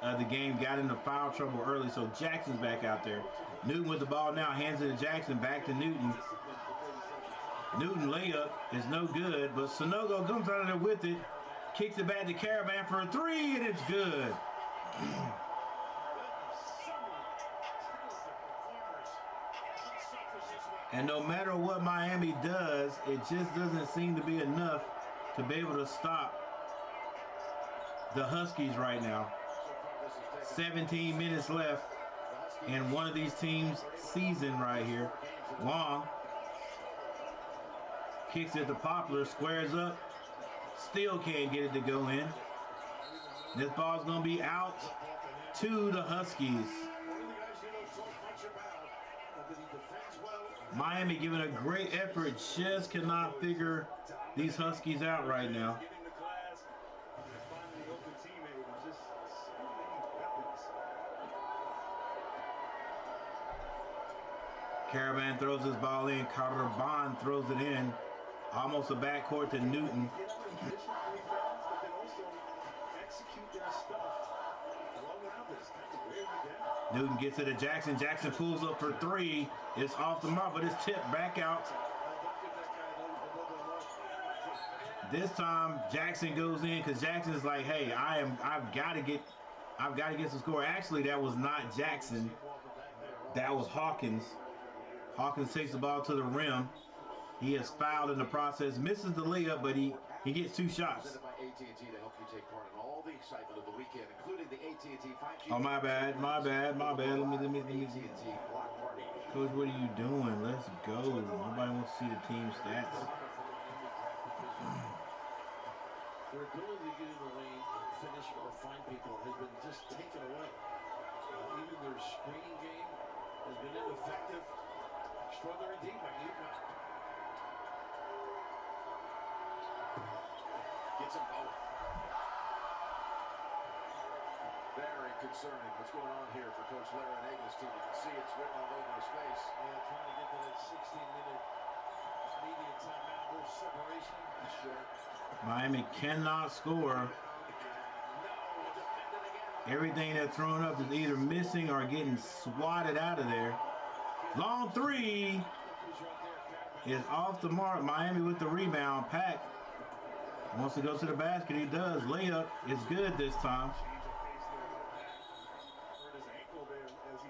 of the game, got into foul trouble early, so Jackson's back out there. Newton with the ball now, hands it to Jackson, back to Newton. Newton layup is no good, but Sanogo comes out of there with it, kicks it back to Caravan for a three, and it's good. And no matter what Miami does, it just doesn't seem to be enough to be able to stop the Huskies right now. 17 minutes left in one of these teams' season right here. Long kicks it to Popular, squares up, still can't get it to go in. This ball's gonna be out to the Huskies. Miami giving a great effort, just cannot figure these Huskies out right now. Caravan throws his ball in. Carter Bond throws it in. Almost a backcourt to Newton. Newton gets it to Jackson. Jackson pulls up for three. It's off the mark, but it's tipped back out. This time Jackson goes in because Jackson's like, hey, I've got to get some score. Actually, that was not Jackson. That was Hawkins. Hawkins takes the ball to the rim. He is fouled in the process, misses the layup, but he gets two shots. Oh, my bad. Let me see. Coach, what are you doing? Let's go. Nobody wants to see the team stats. Their ability to get in the lane and finish or find people has been just taken away. Even their screening game has been ineffective. Extraordinary deep by Uconn. Gets them both. Very concerning what's going on here for Coach Larinaga's team. You can see it's written all over his face. Yeah, trying to get to that 16-minute media timeout. No separation. Sure. Miami cannot score. Everything that's thrown up is either missing or getting swatted out of there. Long three is off the mark. Miami with the rebound. Pack wants to go to the basket. He does. Layup is good this time. Hurt his ankle there as he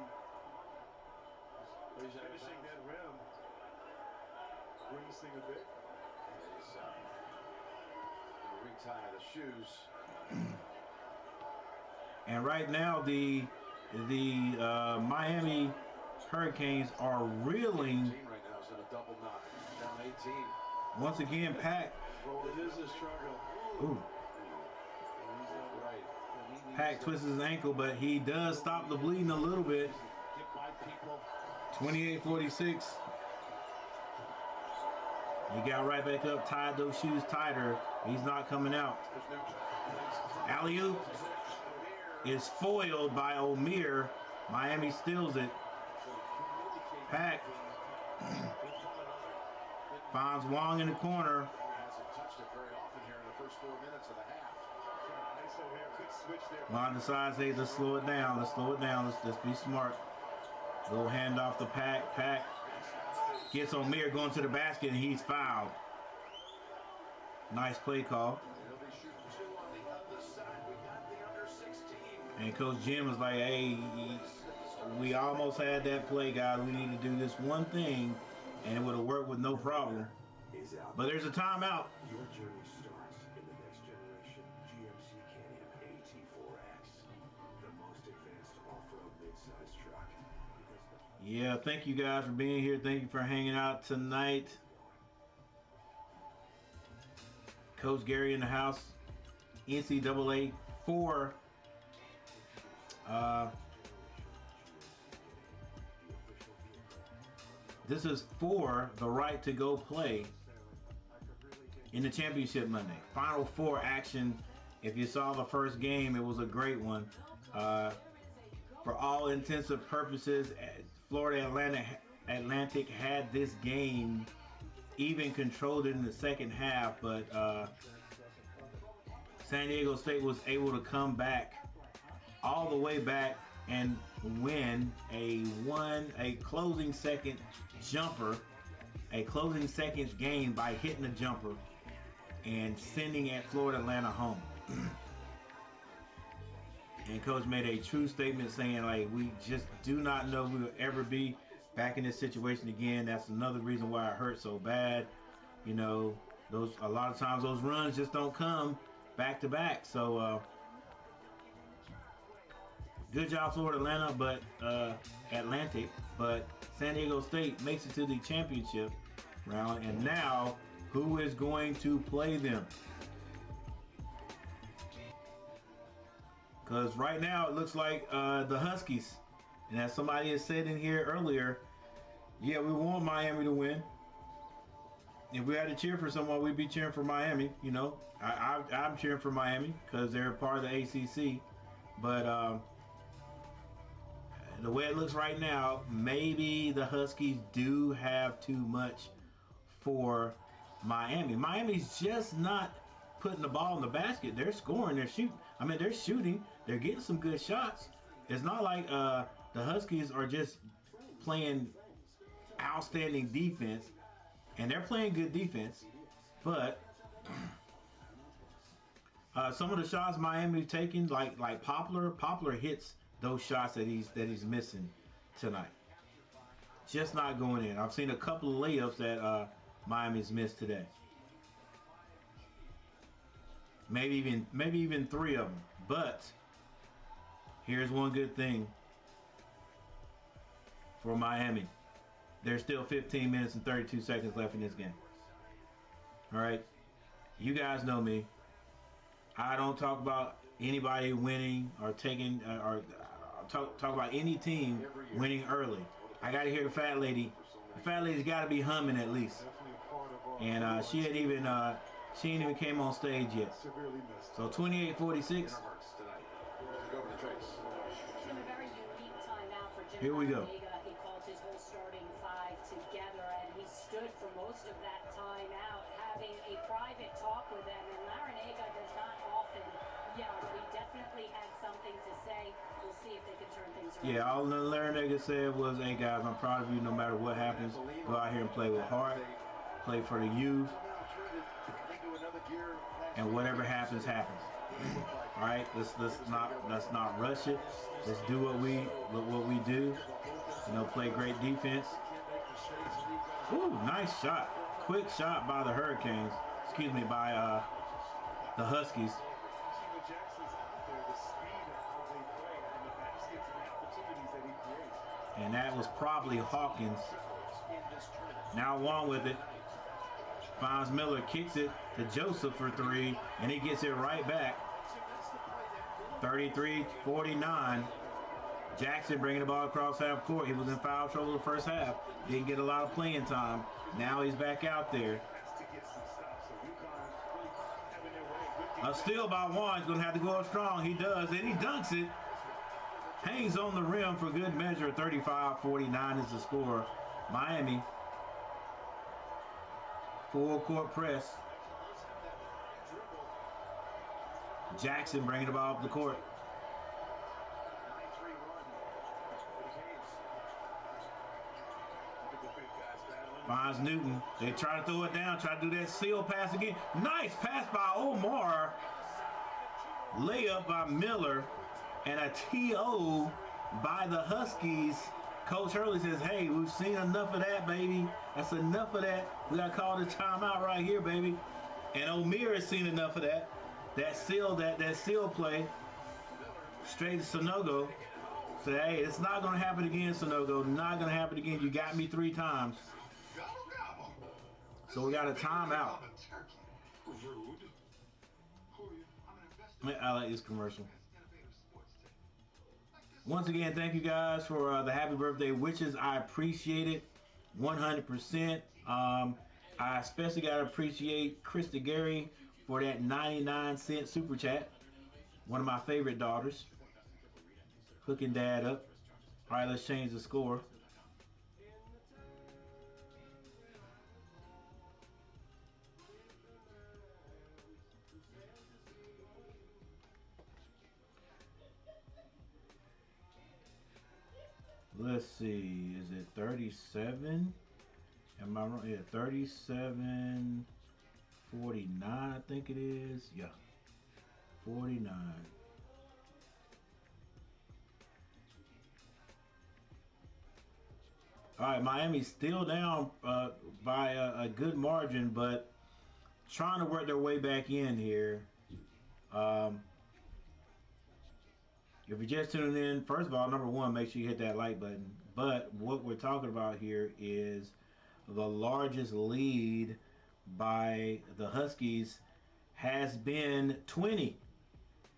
was finishing that rim. Grimacing a bit. He's going to retire the shoes. And right now, the Miami Hurricanes are reeling. Right now is in a double knock, down 18. Once again, Pack. It is a struggle. Ooh. Right. Pack twists his ankle, but he does stop the bleeding a little bit. Get by people. 28-46. He got right back up, tied those shoes tighter. He's not coming out. Alley-oop is foiled by O'Meara. Miami steals it. Pack finds Wong in the corner. Hasn't touched it very often here in the first 4 minutes of the half. Lon decides, hey, let's slow it down. Let's slow it down. Let's be smart. Little handoff to Pack. Pack gets O'Meara going to the basket, and he's fouled. Nice play call. And Coach Jim was like, hey, we almost had that play, guys. We need to do this one thing, and it would have worked with no problem. But there's a timeout. Your journey starts in the next generation GMC Can-Am AT4X, the most advanced off-road mid-size truck. Yeah, thank you guys for being here. Thank you for hanging out tonight. Coach Gary in the house. NCAA 4. This is for the right to go play in the championship Monday. Final Four action. If you saw the first game, it was a great one. For all intents and purposes, Florida Atlantic had this game even controlled it in the second half, but San Diego State was able to come back all the way back and win a closing second jumper, a closing seconds game by hitting a jumper and sending at Florida Atlanta home. And Coach made a true statement saying, like, we just do not know we will ever be back in this situation again. That's another reason why it hurt so bad. You know, a lot of times those runs just don't come back to back. So good job, Florida Atlantic, but San Diego State makes it to the championship round. And now, who is going to play them? Because right now it looks like the Huskies. And as somebody has said in here earlier, yeah, we want Miami to win. If we had to cheer for someone, we'd be cheering for Miami. You know, I'm cheering for Miami because they're part of the ACC. But the way it looks right now, maybe the Huskies do have too much for Miami. Miami's just not putting the ball in the basket. They're scoring. They're shooting. I mean, they're shooting. They're getting some good shots. It's not like the Huskies are just playing outstanding defense, and they're playing good defense. But some of the shots Miami's taking, like Poplar hits those shots that he's missing tonight. Just not going in. I've seen a couple of layups that Miami's missed today. Maybe even 3 of them. But here's one good thing for Miami. There's still 15 minutes and 32 seconds left in this game. All right, you guys know me. I don't talk about anybody winning or taking or talk about any team winning early. I got to hear the fat lady. The fat lady's got to be humming at least. And she ain't even came on stage yet. So 28-46. Here we go. He called his whole starting 5 together, and he stood for most of that time out, having a private talk with them. And Larinaga does not often yell, but he definitely had something to say. We'll see if they can turn turn things around. Yeah, all Larinaga said was, hey guys, I'm proud of you no matter what happens. Go out here and play with heart. Play for the youth. And whatever happens, happens. All right, let's not rush it. Let's do what we do. You know, play great defense. Ooh, nice shot. Quick shot by the Hurricanes. Excuse me, by the Huskies. And that was probably Hawkins. Now one with it. Finds Miller, kicks it to Joseph for three, and he gets it right back. 33-49. Jackson bringing the ball across half court. He was in foul trouble the first half. Didn't get a lot of playing time. Now he's back out there. A steal by one. He's going to have to go up strong. He does, and he dunks it. Hangs on the rim for good measure. 35-49 is the score. Miami. Full court press. Jackson bringing the ball up the court. Finds Newton. They try to throw it down. Try to do that seal pass again. Nice pass by Omar. Layup by Miller. And a TO by the Huskies. Coach Hurley says, hey, we've seen enough of that, baby. That's enough of that. We got to call the timeout right here, baby. And O'Meara has seen enough of that. That seal play. Straight to Sonogo. Say, hey, it's not going to happen again, Sonogo. Not going to happen again. You got me 3 times. So we got a timeout. I like this commercial. Once again, thank you guys for the happy birthday wishes. I appreciate it 100%. I especially got to appreciate Krista Gary for that 99-cent super chat. One of my favorite daughters. Hooking dad up. All right, let's change the score. Let's see, is it 37? Am I wrong? Yeah, 37, 49, I think it is. Yeah, 49. All right, Miami's still down by a good margin, but trying to work their way back in here. If you're just tuning in, first of all, number one, make sure you hit that like button. But what we're talking about here is the largest lead by the Huskies has been 20.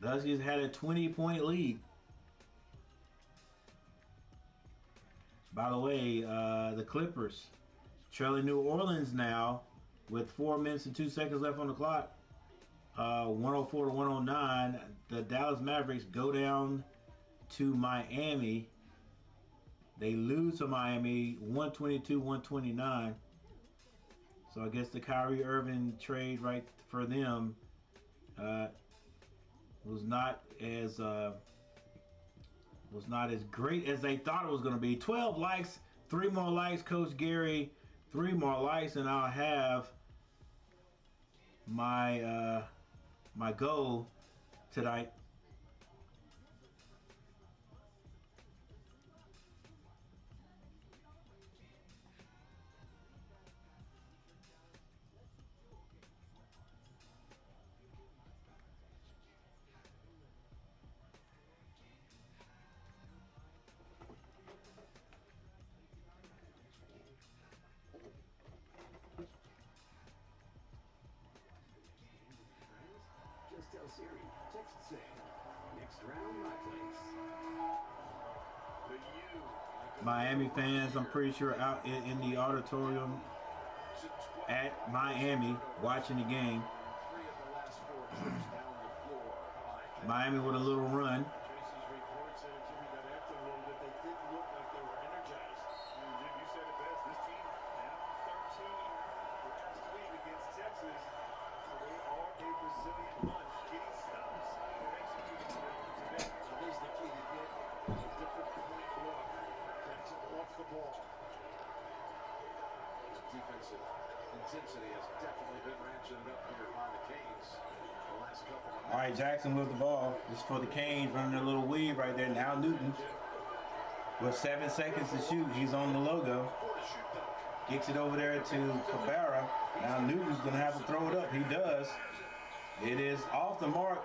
The Huskies had a 20-point lead. By the way, the Clippers trailing New Orleans now with 4 minutes and 2 seconds left on the clock. 104 to 109. The Dallas Mavericks go down to Miami. They lose to Miami 122-129. So I guess the Kyrie Irving trade right for them was not as great as they thought it was going to be. 12 likes, 3 more likes, Coach Gary. 3 more likes, and I'll have my my goal tonight. Tell Siri, text say, next round my place. Miami fans, I'm pretty sure out in the auditorium at Miami watching the game. Miami with a little run. All right, Jackson with the ball. This is for the Canes, running a little weave right there. Now Newton with 7 seconds to shoot. He's on the logo. Kicks it over there to Cabrera. Now Newton's going to have to throw it up. He does. It is off the mark.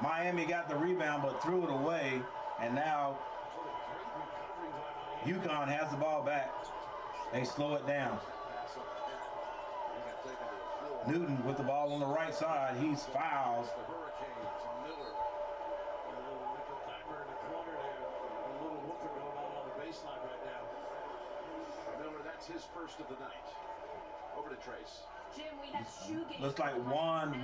Miami got the rebound but threw it away. And now Uconn has the ball back. They slow it down. Newton with the ball on the right side. He's fouled. His first of the night. Over to Trace. Jim, we have shoe games. Looks like Juan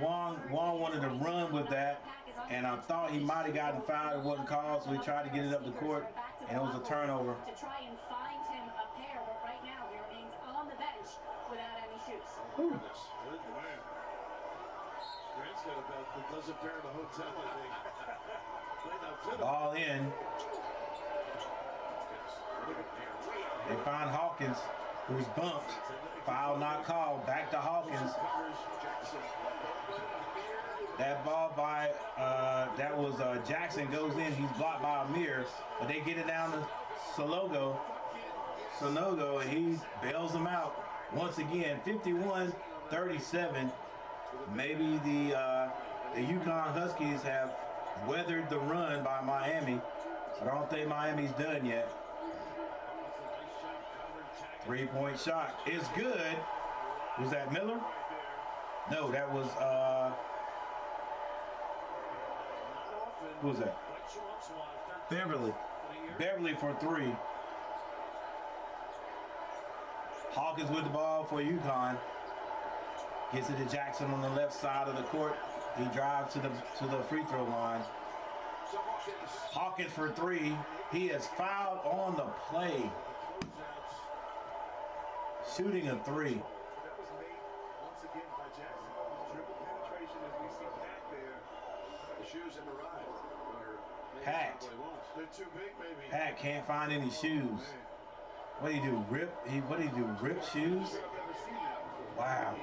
wanted to run with that, and I thought he might have gotten fouled. It wasn't called, so he tried to get it up the court, and it was a turnover. To try and find him a pair, but right now he remains on the bench without any shoes. Oh, goodness. Good man. Grant's got about a dozen pair in the hotel, I think. Ball in. They find Hawkins, who's bumped. Foul not called. Back to Hawkins. That ball by, that was Jackson goes in. He's blocked by Amir. But they get it down to Sanogo, and he bails them out. Once again, 51-37. Maybe the Uconn Huskies have weathered the run by Miami. I don't think Miami's done yet. 3-point shot is good. Was that Miller? No, that was who was that? Beverly. Beverly for 3. Hawkins with the ball for Uconn. Gets it to Jackson on the left side of the court. He drives to the free throw line. Hawkins for 3. He is fouled on the play. Shooting a 3. That was made once again by Jackson. Dribble penetration as we see Pat there. The shoes have arrived. Pat. They're too big, maybe. Pat can't find any shoes. What do you do? What do you do? Rip shoes? Wow.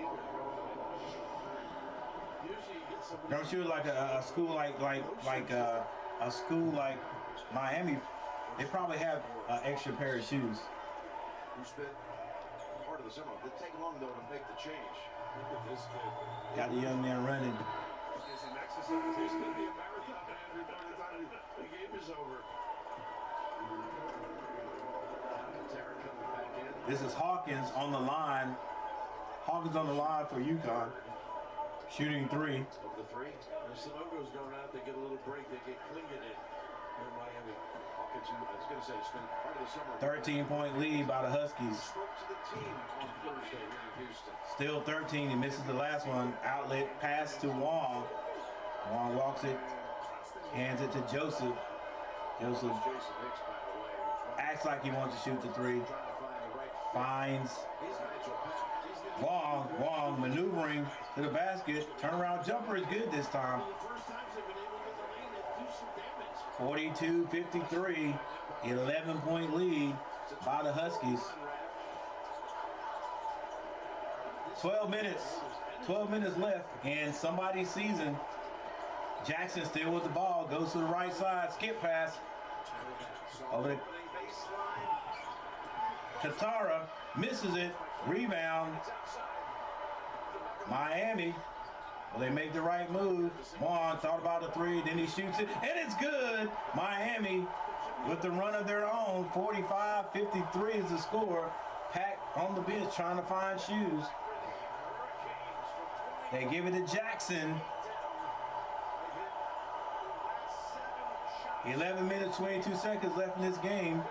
Don't you like a school like a school like Miami? They probably have an extra pair of shoes. Who spent part of the summer? It take long though to make the change. Look at this kid. Got the young man running. It's an exercise. This could be a marathon, man. By the time the game is over. This is Hawkins on the line. Hawkins on the line for Uconn. Shooting 3. Of the 3. The Sanogo's going out. They get a little break. They get Klingon in Miami. Hawkins, I was going to say, spent part of the summer. 13-point lead by the Huskies. Spoke to the team on Thursday here in Houston. Still 13. He misses the last one. Outlet pass to Wong. Wong walks it. Hands it to Joseph. Joseph acts like he wants to shoot the 3. Finds Wong maneuvering to the basket. Turnaround jumper is good this time. 42-53. 11-point lead by the Huskies. 12 minutes left, and somebody's season. Jackson still with the ball, goes to the right side, skip pass. Over to Katara, misses it, rebound. Miami, well, they make the right move. Wong thought about a 3, then he shoots it, and it's good. Miami with the run of their own, 45-53 is the score. Pack on the bench trying to find shoes. They give it to Jackson. 11 minutes, 22 seconds left in this game.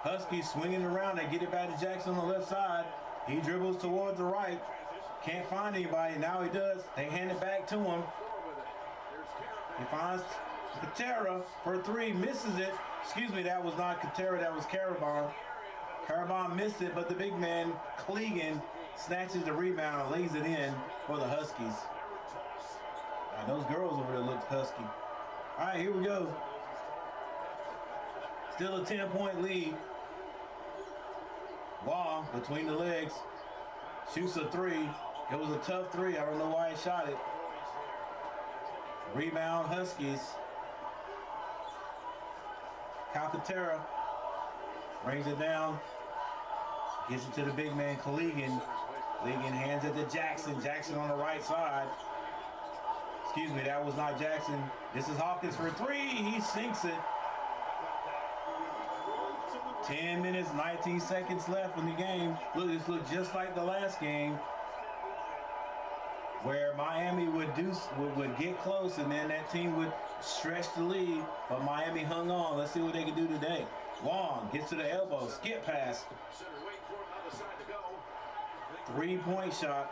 Huskies swinging around. They get it back to Jackson on the left side. He dribbles towards the right. Can't find anybody. Now he does. They hand it back to him. He finds Katera for 3. Misses it. Excuse me, that was not Katera. That was Karabon. Karabon missed it, but the big man, Clegan, snatches the rebound and lays it in for the Huskies. Now, those girls over there look husky. All right, here we go. Still a 10-point lead. Wong between the legs. Shoots a 3. It was a tough 3. I don't know why he shot it. Rebound Huskies. Calcaterra brings it down. Gets it to the big man, Collegan. Collegan hands it to Jackson. Jackson on the right side. Excuse me, that was not Jackson. This is Hawkins for three. He sinks it. 10 minutes, 19 seconds left in the game. Look, this looked just like the last game, where Miami would get close and then that team would stretch the lead, but Miami hung on. Let's see what they can do today. Wong gets to the elbow, skip pass. Three-point shot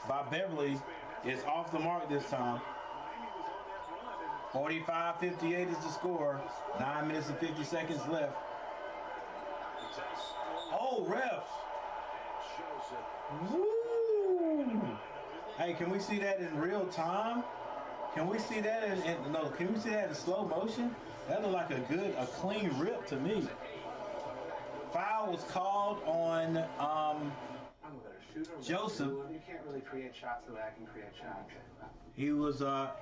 by Beverly is off the mark this time. 45-58 is the score. 9 minutes and 50 seconds left. Oh, ref. Woo! Hey, can we see that in real time? Can we see that can we see that in slow motion? That looked like a clean rip to me. Foul was called on Joseph. You can't really create shots the way I can create shots.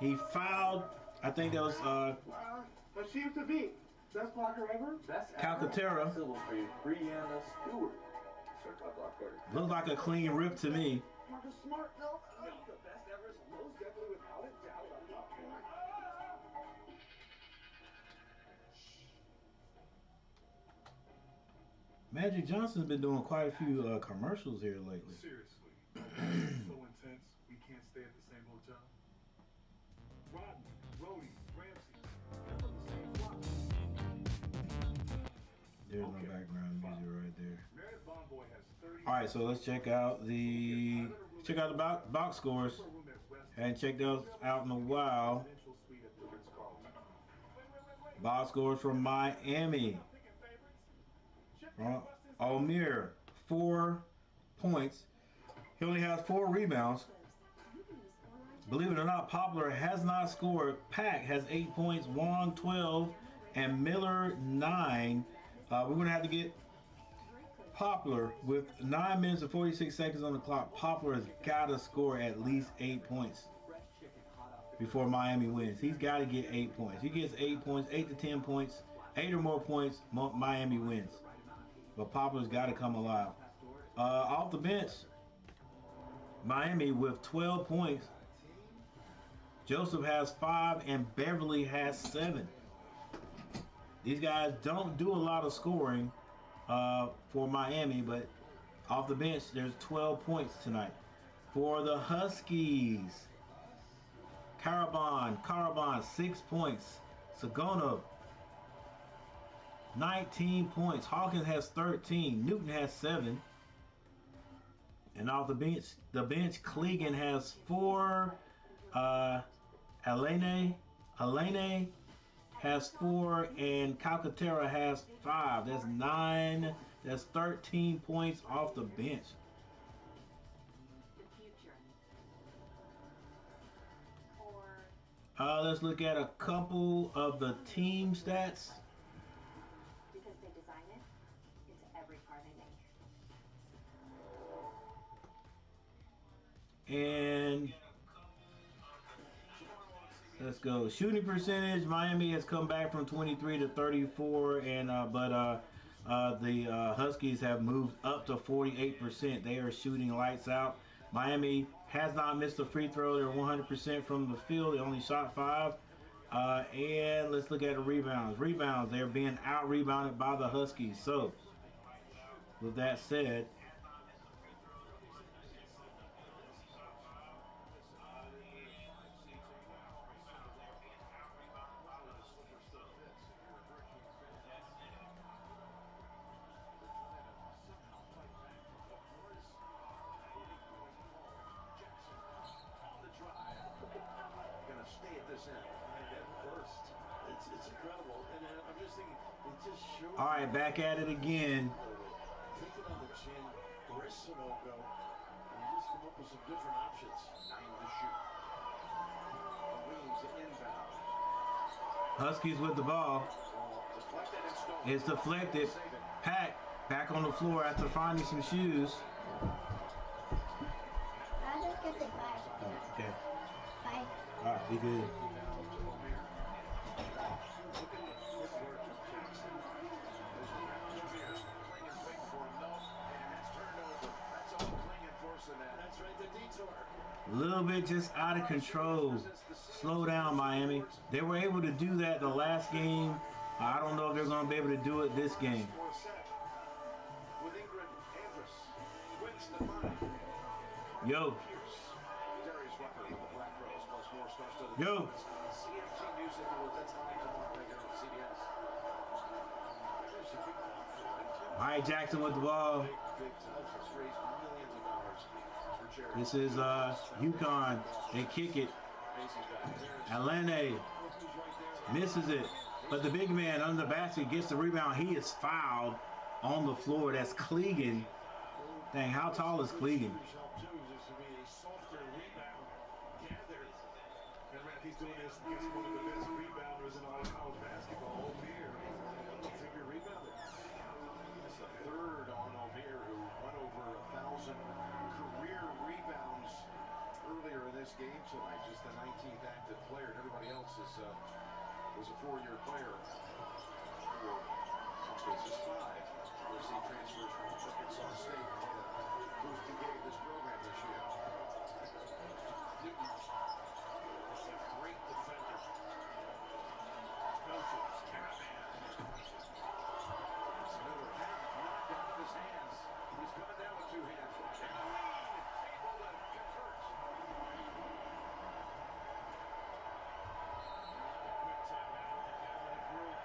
He fouled. I think that was What seems to be best blocker ever. Calcaterra. Brianna Stewart. Looked like a clean rip to me. Marcus Smart, no. The best ever is most definitely without a doubt. I'm not going. Magic Johnson's been doing quite a few commercials here lately. Seriously. So intense, we can't stay at the same hotel. Rodney, Rhodey, Ramsey, they're from the same block. There's no background music right there. Meredith Bonboy has 30. All right, so let's check out the box scores. Hadn't checked those out in a while. Box scores from Miami. Almir, 4 points. He only has 4 rebounds. Believe it or not, Poplar has not scored. Pack has 8 points, Wong 12, and Miller 9. We're going to have to get Poplar with 9 minutes and 46 seconds on the clock. Poplar has got to score at least 8 points before Miami wins. He's got to get 8 points. He gets 8 points, 8 to 10 points, 8 or more points, Miami wins. But Poplar's got to come alive. Off the bench, Miami with 12 points. Joseph has 5 and Beverly has 7. These guys don't do a lot of scoring for Miami, but off the bench, there's 12 points tonight. For the Huskies, Caraban, 6 points. Sagonov, 19 points. Hawkins has 13. Newton has 7. And off the bench, Clegan has 4. Elene has 4, and Calcaterra has 5. That's 9. That's 13 points off the bench. Let's look at a couple of the team stats. Because they design it into every car they make. And let's go. Shooting percentage, Miami has come back from 23 to 34, and the Huskies have moved up to 48%. They are shooting lights out. Miami has not missed a free throw. They're 100% from the field. They only shot 5. And let's look at the rebounds. Rebounds, they're being out-rebounded by the Huskies. So, with that said, all right, back at it again. Huskies with the ball. It's deflected. Pack back on the floor after finding some shoes. I just get the back. Okay. Be good. A little bit just out of control. Slow down, Miami. They were able to do that the last game. I don't know if they're going to be able to do it this game. Yo. Yo. All right, Jackson with the ball. This is Uconn. They kick it. Atlanta misses it. But the big man under the basket gets the rebound. He is fouled on the floor. That's Clegan. Dang, how tall is Clegan? He's doing this against one of the best rebounders in all of college basketball, O'Meara. Figure rebounder. That's the third on O'Meara, who went over 1,000 career rebounds earlier in this game tonight. Just the 19th active player, and everybody else is was a 4-year player, or in some cases 5. We'll see transfers from Arkansas State and what a boost he gave this program this year. Newton. Great defender. Coaches, Caravan. Miller had it knocked out of his hands. He's coming down with 2 hands. And a lead. Able to convert. A quick timeout to gather the group.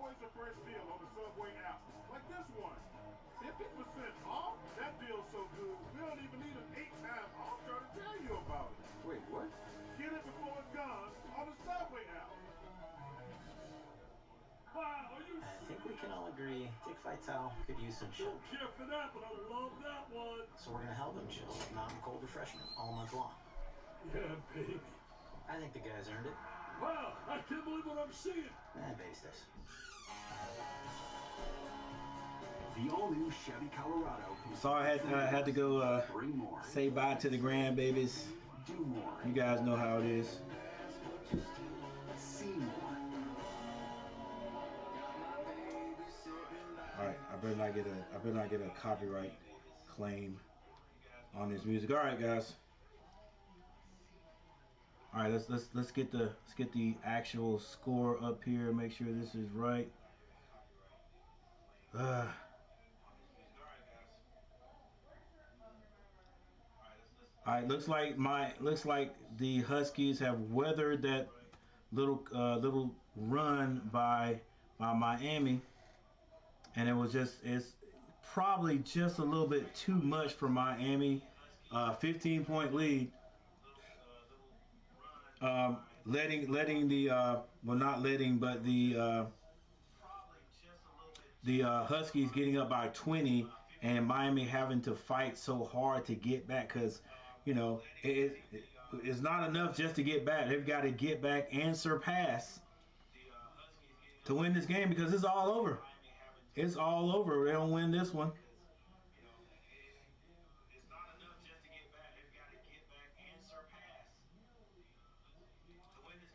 A fresh deal on the subway app, like this one. 50% off? That deal's so good, we don't even need an 8-time offer to tell you about it. Wait, what? Get it before it's gone on the subway app. Wow, are you I think we can all agree Dick Vitale could use some chill. Don't care for that, but I love that one. So we're gonna help him chill with mountain cold refreshment all month long. Yeah, baby. I think the guys earned it. Wow, I can't believe what I'm seeing. Base this. The all-new Chevy Colorado. So I had to go say bye to the grandbabies. Do more. You guys know how it is. See more. All right, I better not get a copyright claim on this music. All right, guys. All right, let's get the actual score up here. Make sure this is right. All right, looks like the Huskies have weathered that little run by Miami, and it's probably just a little bit too much for Miami. 15-point lead. Letting the not letting, but the Huskies getting up by 20, and Miami having to fight so hard to get back, because you know it's not enough just to get back. They've got to get back and surpass to win this game, because it's all over. It's all over. They don't win this one.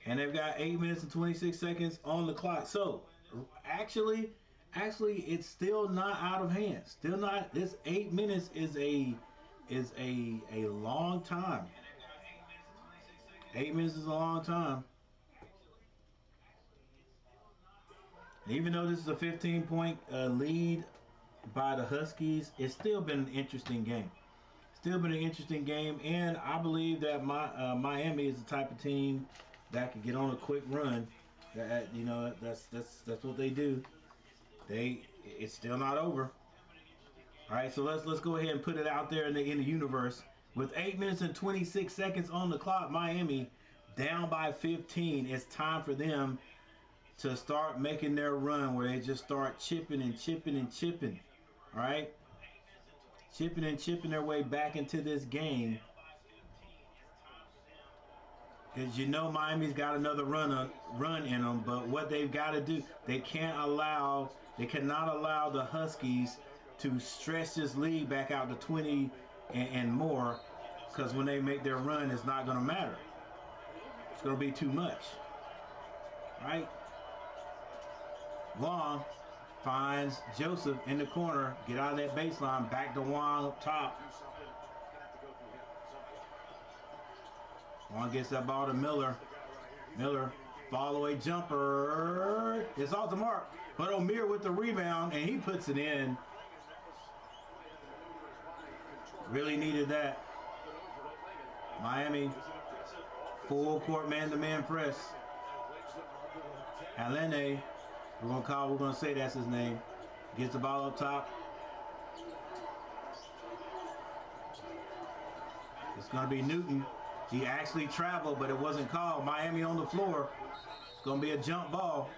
And they've got 8 minutes and 26 seconds on the clock. So, actually, it's still not out of hand. Still not. This 8 minutes is a long time. 8 minutes is a long time. Even though this is a 15-point lead by the Huskies, it's still been an interesting game. Still been an interesting game, and I believe that Miami is the type of team that can get on a quick run. That that's what they do. It's still not over. All right, so let's go ahead and put it out there in the universe. With 8 minutes and 26 seconds on the clock, Miami down by 15. It's time for them to start making their run, where they just start chipping and chipping and chipping. All right, chipping and chipping their way back into this game. Because you know Miami's got another run in them, but what they've got to do, they cannot allow the Huskies to stretch this lead back out to 20 and more, because when they make their run, it's not going to matter. It's going to be too much. Right? Wong finds Joseph in the corner. Get out of that baseline. Back to Wong up top. Wong gets that ball to Miller. Miller, fall away jumper. It's off the mark. But O'Meara with the rebound, and he puts it in. Really needed that. Miami, full court man-to-man press. Alene, we're gonna say that's his name. Gets the ball up top. It's gonna be Newton. He actually traveled, but it wasn't called. Miami on the floor. It's going to be a jump ball.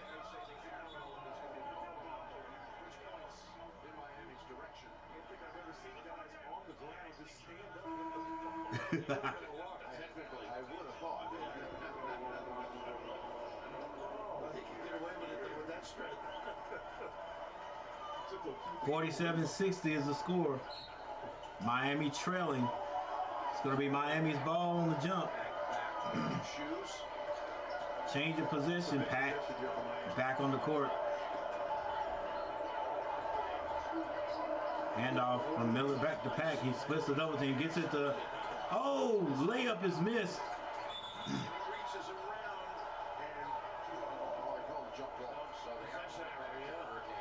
Technically, I would have thought. I think you get away with it with that strength. 47-60 is the score. Miami trailing. It's going to be Miami's ball on the jump. Change of position, Pat. Back on the court. Handoff from Miller back to Pack. He splits the double team, gets it to... Oh, layup is missed.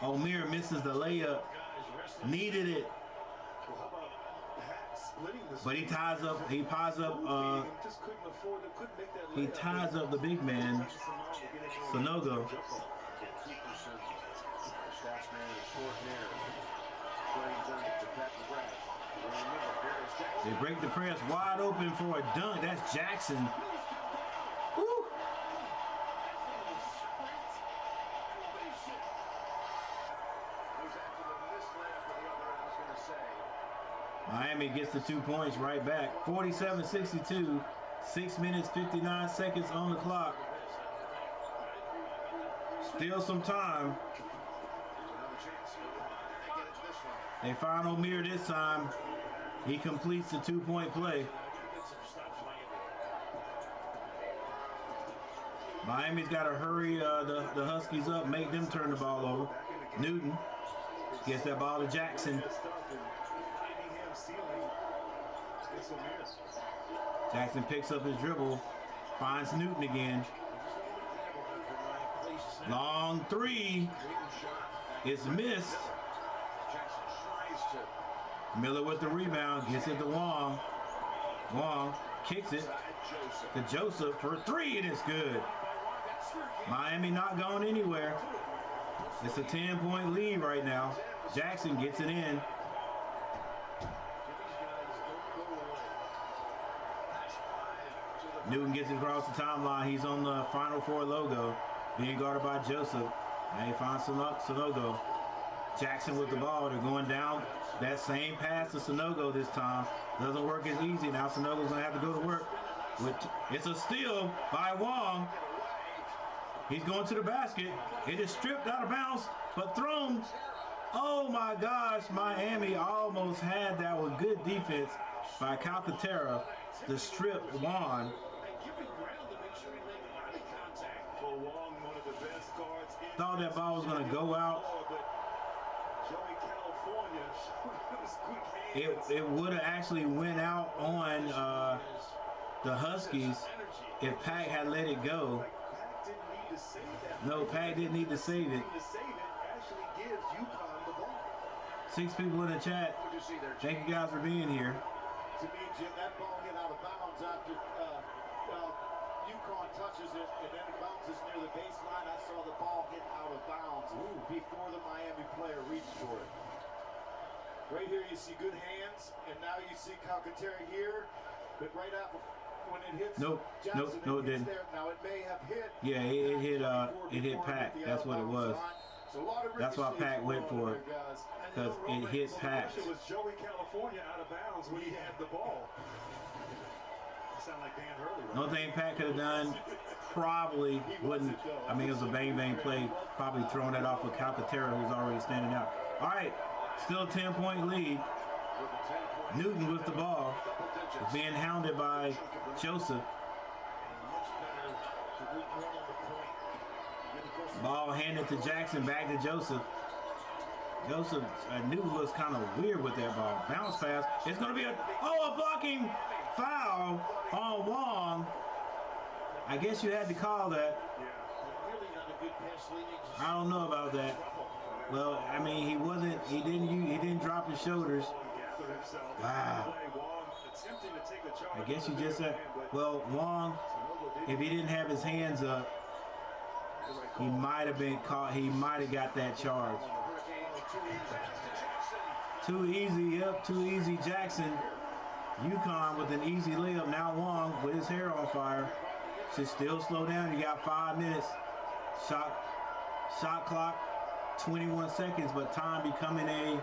O'Meara misses the layup. Needed it. But he ties up the big man, Sonogo. They break the press wide open for a dunk. That's Jackson. Woo. Miami gets the 2 points right back. 47-62. 6 minutes, 59 seconds on the clock. Still some time. They find O'Meara this time. He completes the 2-point play. Miami's got to hurry the Huskies up, make them turn the ball over. Newton gets that ball to Jackson. Jackson picks up his dribble, finds Newton again. Long three is missed. Miller with the rebound, gets it to Wong. Wong kicks it to Joseph for three, and it's good. Miami not going anywhere. It's a 10-point lead right now. Jackson gets it in. Newton gets it across the timeline. He's on the Final Four logo, being guarded by Joseph. Now he finds Sonogo. Jackson with the ball. They're going down. That same pass to Sonogo this time. Doesn't work as easy. Now Sonogo's going to have to go to work. It's a steal by Wong. He's going to the basket. It is stripped out of bounds, but thrown. Oh my gosh, Miami almost had that with good defense by Calcaterra to strip Wong. Thought that ball was going to go out. It would have actually went out on the Huskies if Pack had let it go. No, Pack didn't need to save it. 6 people in the chat. Thank you guys for being here. To me, Jim, that ball hit out of bounds after Uconn touches it, and then it bounces near the baseline. I saw the ball hit out of bounds before the Miami player reached for it. Right here, you see good hands, and now you see Calcaterra here, but right after when it hits, Jackson, no, it didn't. There. Now it may have hit. Yeah, it hit Pack. That's what it was. That's why Pack went for it, because it hit Pack. It was Joey California out of bounds when he had the ball. sound like Dan Hurley, right? The only thing Pat could have done probably wouldn't. I mean, it was a bang play. Probably throwing that off of Calcaterra, who's already standing out. All right, still a 10-point lead. Newton with the ball is being hounded by Joseph. Ball handed to Jackson, back to Joseph. Joseph Newton looks kind of weird with that ball. Bounce pass. It's going to be a blocking foul on Wong. I guess you had to call that. I don't know about that. Well, I mean, he didn't drop his shoulders. Wow. I guess you just said, well, Wong, if he didn't have his hands up, he might have been caught. He might have got that charge. Too easy, yep, too easy. Jackson, Uconn with an easy layup. Now Wong with his hair on fire. Should still slow down. You got 5 minutes. Shot clock, 21 seconds, but time becoming a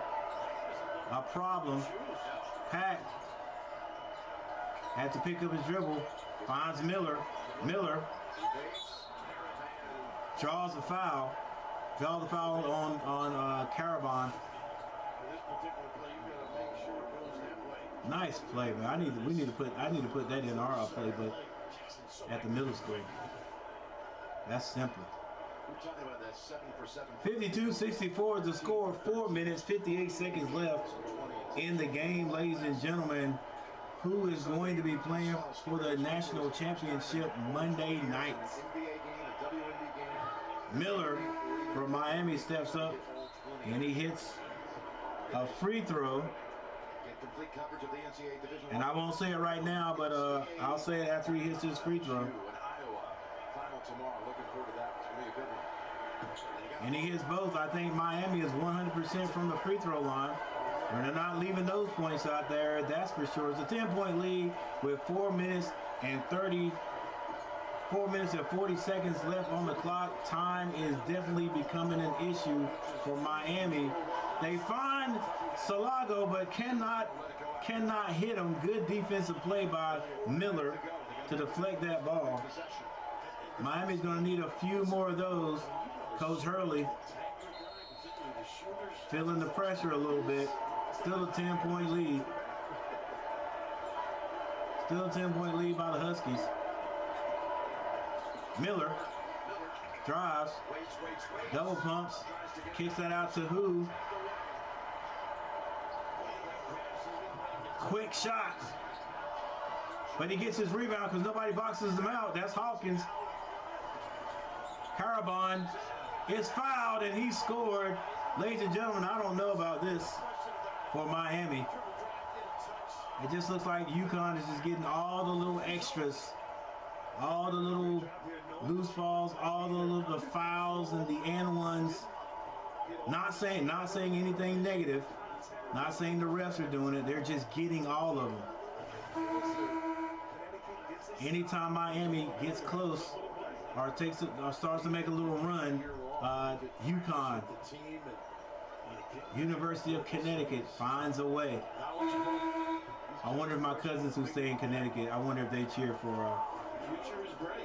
problem. Pat had to pick up his dribble. Finds Miller. Miller draws a foul. Draws the foul on Caravan. Nice play, man. I need to put that in our play, but at the middle school. That's simple. 52-64 is the score. 4 minutes, 58 seconds left in the game, ladies and gentlemen. Who is going to be playing for the national championship Monday nights? Miller from Miami steps up and he hits a free throw. And I won't say it right now, but I'll say it after he hits his free throw. And he hits both. I think Miami is 100% from the free throw line. And they're not leaving those points out there, that's for sure. It's a 10-point lead with 4 minutes and 40 seconds left on the clock. Time is definitely becoming an issue for Miami. They find Salago, but cannot hit him. Good defensive play by Miller to deflect that ball. Miami's going to need a few more of those. Coach Hurley feeling the pressure a little bit. Still a 10-point lead. Still a 10-point lead by the Huskies. Miller drives, double pumps, kicks that out to who? Quick shot. But he gets his rebound because nobody boxes him out. That's Hawkins. Caravan is fouled and he scored. Ladies and gentlemen, I don't know about this for Miami. It just looks like Uconn is just getting all the little extras, all the little loose balls, all the fouls and the and ones. Not saying anything negative. Not saying the refs are doing it. They're just getting all of them. Anytime Miami gets close or starts to make a little run, Uconn, University of Connecticut finds a way. I wonder if my cousins who stay in Connecticut, I wonder if they cheer for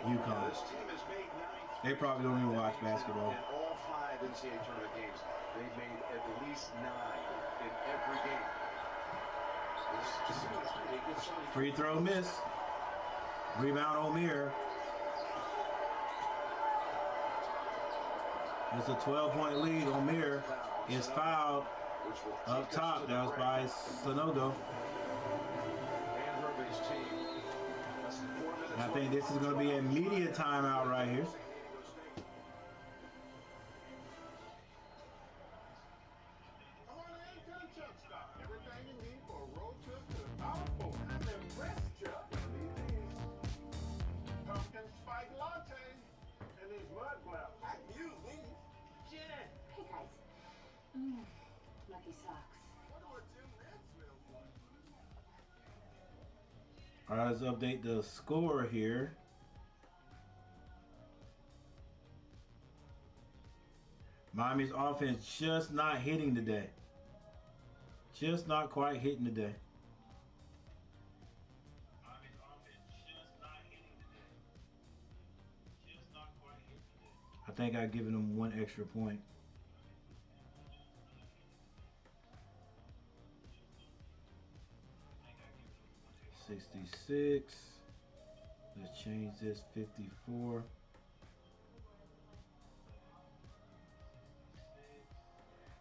Uconn. They probably don't even watch basketball. In all 5 NCAA tournament games, they've made at least 9 in every game. Free throw miss. Rebound O'Meara. It's a 12-point lead. O'Meara is fouled up top. That was by Sonogo. And I think this is going to be a media timeout right here. Lucky socks. All right, let's update the score here. Miami's offense just not hitting today. Just not quite hitting today. Miami's offense think I've given them 1 extra point. $66. Let's change this. 54.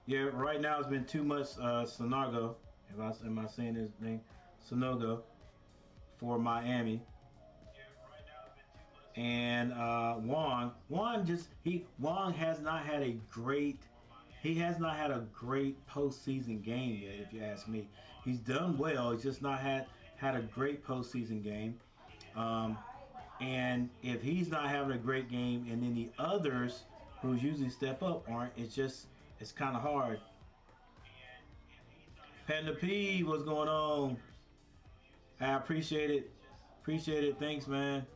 Yeah, right now it's been too much Sonogo. Am I saying his name? Sonogo for Miami. And Wong has not had a great postseason game yet, if you ask me. He's done well, he's just not had a great postseason game. And if he's not having a great game and then the others who usually step up aren't, it's kind of hard. Panda P, what's going on? I appreciate it. Thanks, man.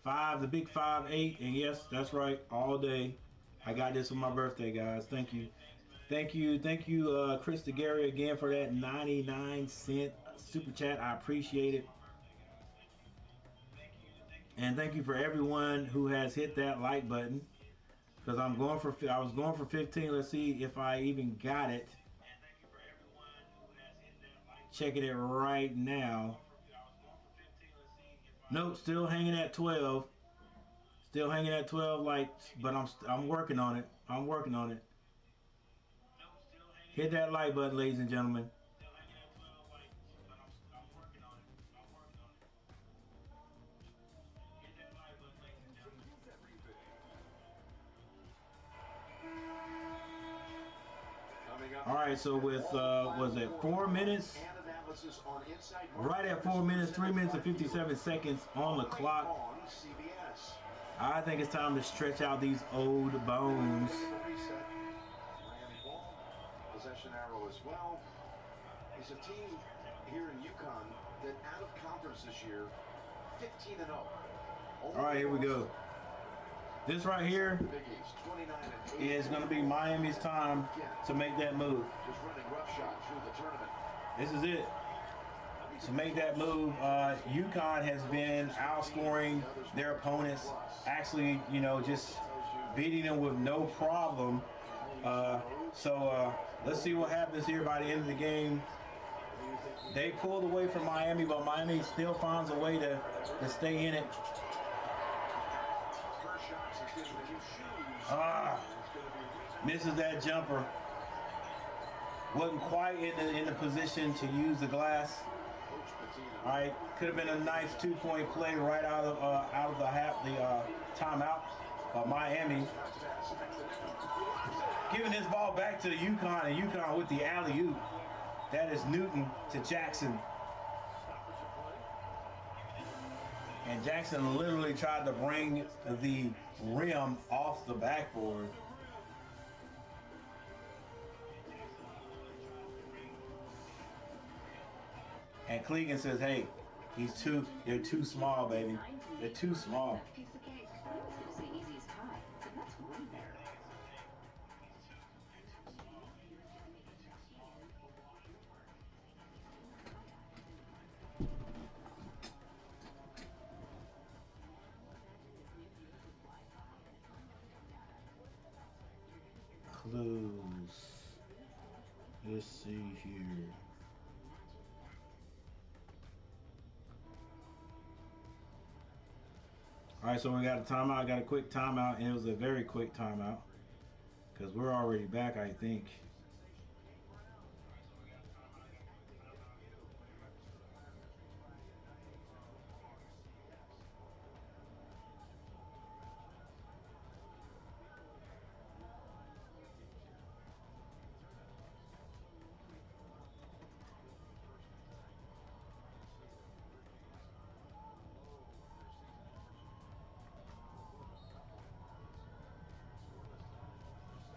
The big 5-8, and yes, that's right, all day. I got this for my birthday, guys. Thank you, Chris DeGary, again for that 99-cent super chat. I appreciate it, and thank you for everyone who has hit that like button. Because I was going for 15. Let's see if I even got it. Checking it right now. Nope, still hanging at 12. Still hanging at 12 likes, but I'm working on it. Hit that like button, ladies and gentlemen. All right, so with was it 4 minutes? Right at 4 minutes, 3 minutes and 57 seconds on the clock. I think it's time to stretch out these old bones. Possession arrow as well. It's a team here in Uconn that out of conference this year, 15-0. All right, here we go. This right here is going to be Miami's time to make that move. This is it. To make that move, Uconn has been outscoring their opponents. Actually, just beating them with no problem. So let's see what happens here by the end of the game. They pulled away from Miami, but Miami still finds a way to stay in it. Misses that jumper. Wasn't quite in the position to use the glass. All right, could have been a nice 2-point play right out of the timeout. But Miami giving this ball back to Uconn, and Uconn with the alley-oop. That is Newton to Jackson. And Jackson literally tried to bring the rim off the backboard. And Clegan says, hey, they're too small, baby. They're too small. Close. Let's see here. All right, so we got a timeout. I got a quick timeout, and it was a very quick timeout because we're already back, I think.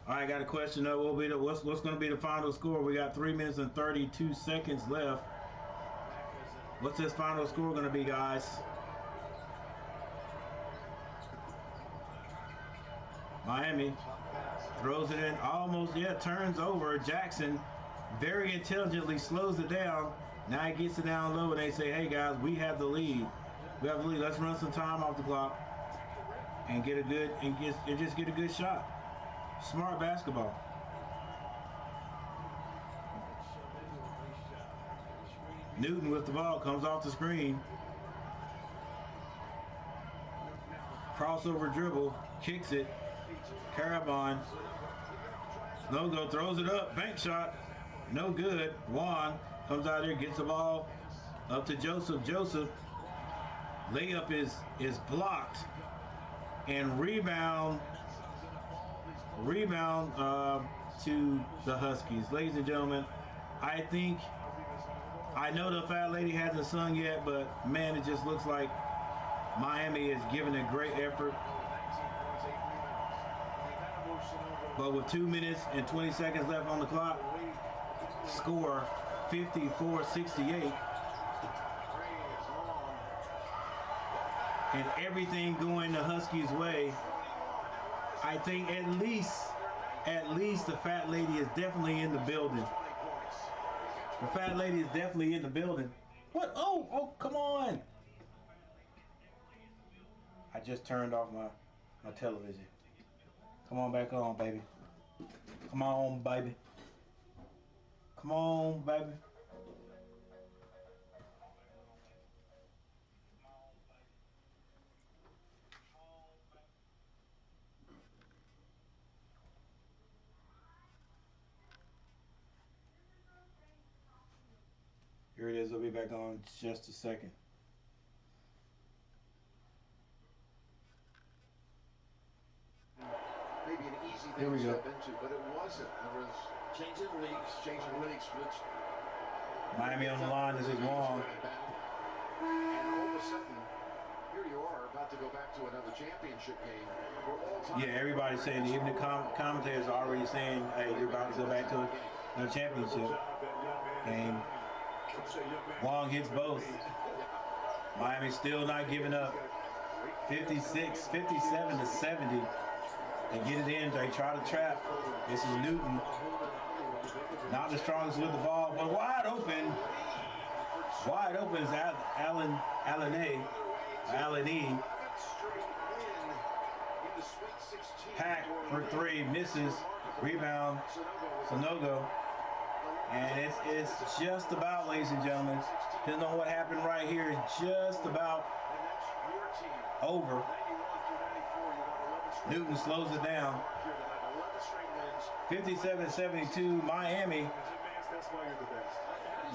All right, got a question. What's going to be the final score? We got 3 minutes and 32 seconds left. What's this final score going to be, guys? Miami throws it in, almost, turns over. Jackson very intelligently slows it down. Now he gets it down low, and they say, hey, guys, we have the lead. Let's run some time off the clock. and get a good and just get a good shot. Smart basketball. Newton with the ball, comes off the screen. Crossover dribble, kicks it. Carabon. No go, throws it up, bank shot. No good. Juan comes out there, gets the ball up to Joseph. Joseph. Layup is blocked. And rebound to the Huskies. Ladies and gentlemen, I know the fat lady hasn't sung yet, but man, it just looks like Miami is giving a great effort. But with 2 minutes and 20 seconds left on the clock, score 54-68. And everything going the Huskies' way. I think at least the fat lady is definitely in the building. The fat lady is definitely in the building. What? Oh, come on. I just turned off my television. Come on back on, baby. Come on, baby. Come on, baby. Here it is. We'll be back on just a second. Maybe an easy Here thing we to go. step into, but it wasn't. There was changing leagues, which Miami on the line. This is Juan. and all of a sudden, here you are about to go back to another championship game. Yeah, everybody's saying, even the commentators are already saying, hey, you're about to go back to another championship game. Wong hits both. Miami's still not giving up. 56, 57 to 70. They get it in. They try to trap. This is Newton. Not the strongest with the ball, but wide open. Wide open is Allen. Pack for three, misses. Rebound, Sonogo. And it's just about, ladies and gentlemen, depending on what happened right here, it's just about over. Newton slows it down. 57-72, Miami.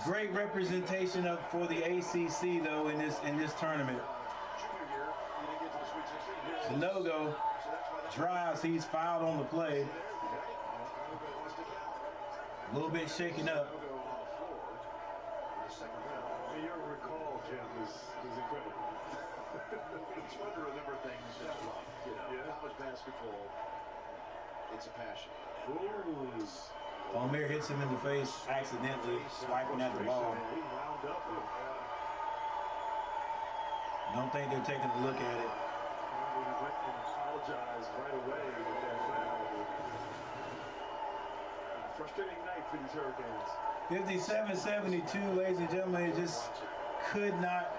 Great representation for the ACC though in this tournament. Sonogo drives, he's fouled on the play. A little bit shaken up. Your recall, Jim, is incredible. It's fun to remember things as well. College basketball, it's a passion. Palmer hits him in the face accidentally, swiping at the ball. Don't think they're taking a look at it. He went and apologized right away with that foul. Frustrating night for these Hurricanes. 57-72, ladies and gentlemen,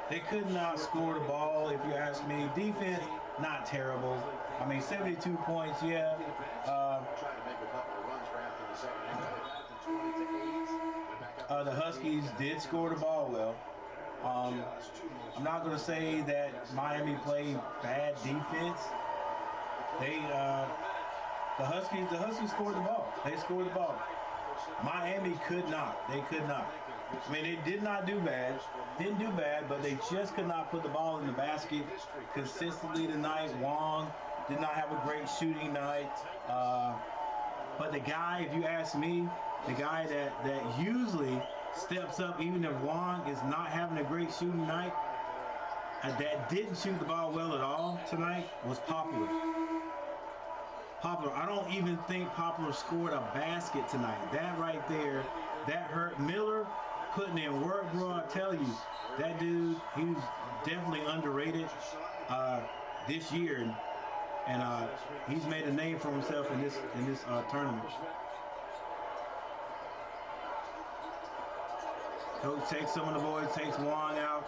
they could not score the ball, if you ask me. Defense, not terrible. I mean, 72 points, yeah. The Huskies did score the ball well. I'm not going to say that Miami played bad defense. The Huskies scored the ball. They scored the ball. Miami could not. They could not. I mean, they did not do bad. Didn't do bad, but they just could not put the ball in the basket consistently tonight. Wong did not have a great shooting night. But the guy, if you ask me, the guy that usually steps up, even if Wong is not having a great shooting night, that didn't shoot the ball well at all tonight, was Popular. I don't even think Popular scored a basket tonight. That right there, that hurt. Miller putting in work, bro. I tell you, that dude, he's definitely underrated this year, and he's made a name for himself in this tournament. Coach takes some of the boys, takes Wong out.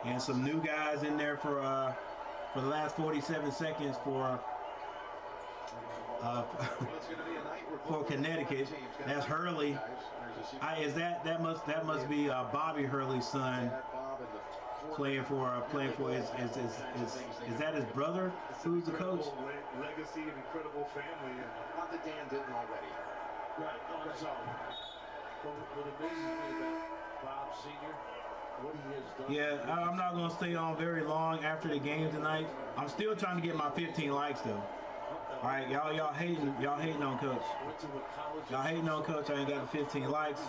and some new guys in there for the last 47 seconds for for Connecticut. That's Hurley. That must be Bobby Hurley's son playing for is that his brother who's the coach? Legacy and incredible family. Not that Dan didn't already. Right, that's all. What amazes me about Bob Sr., what he has done. Yeah, I'm not gonna stay on very long after the game tonight. I'm still trying to get my 15 likes though. All right, y'all hating on Coach. Y'all hating on Coach. I ain't got the 15 likes.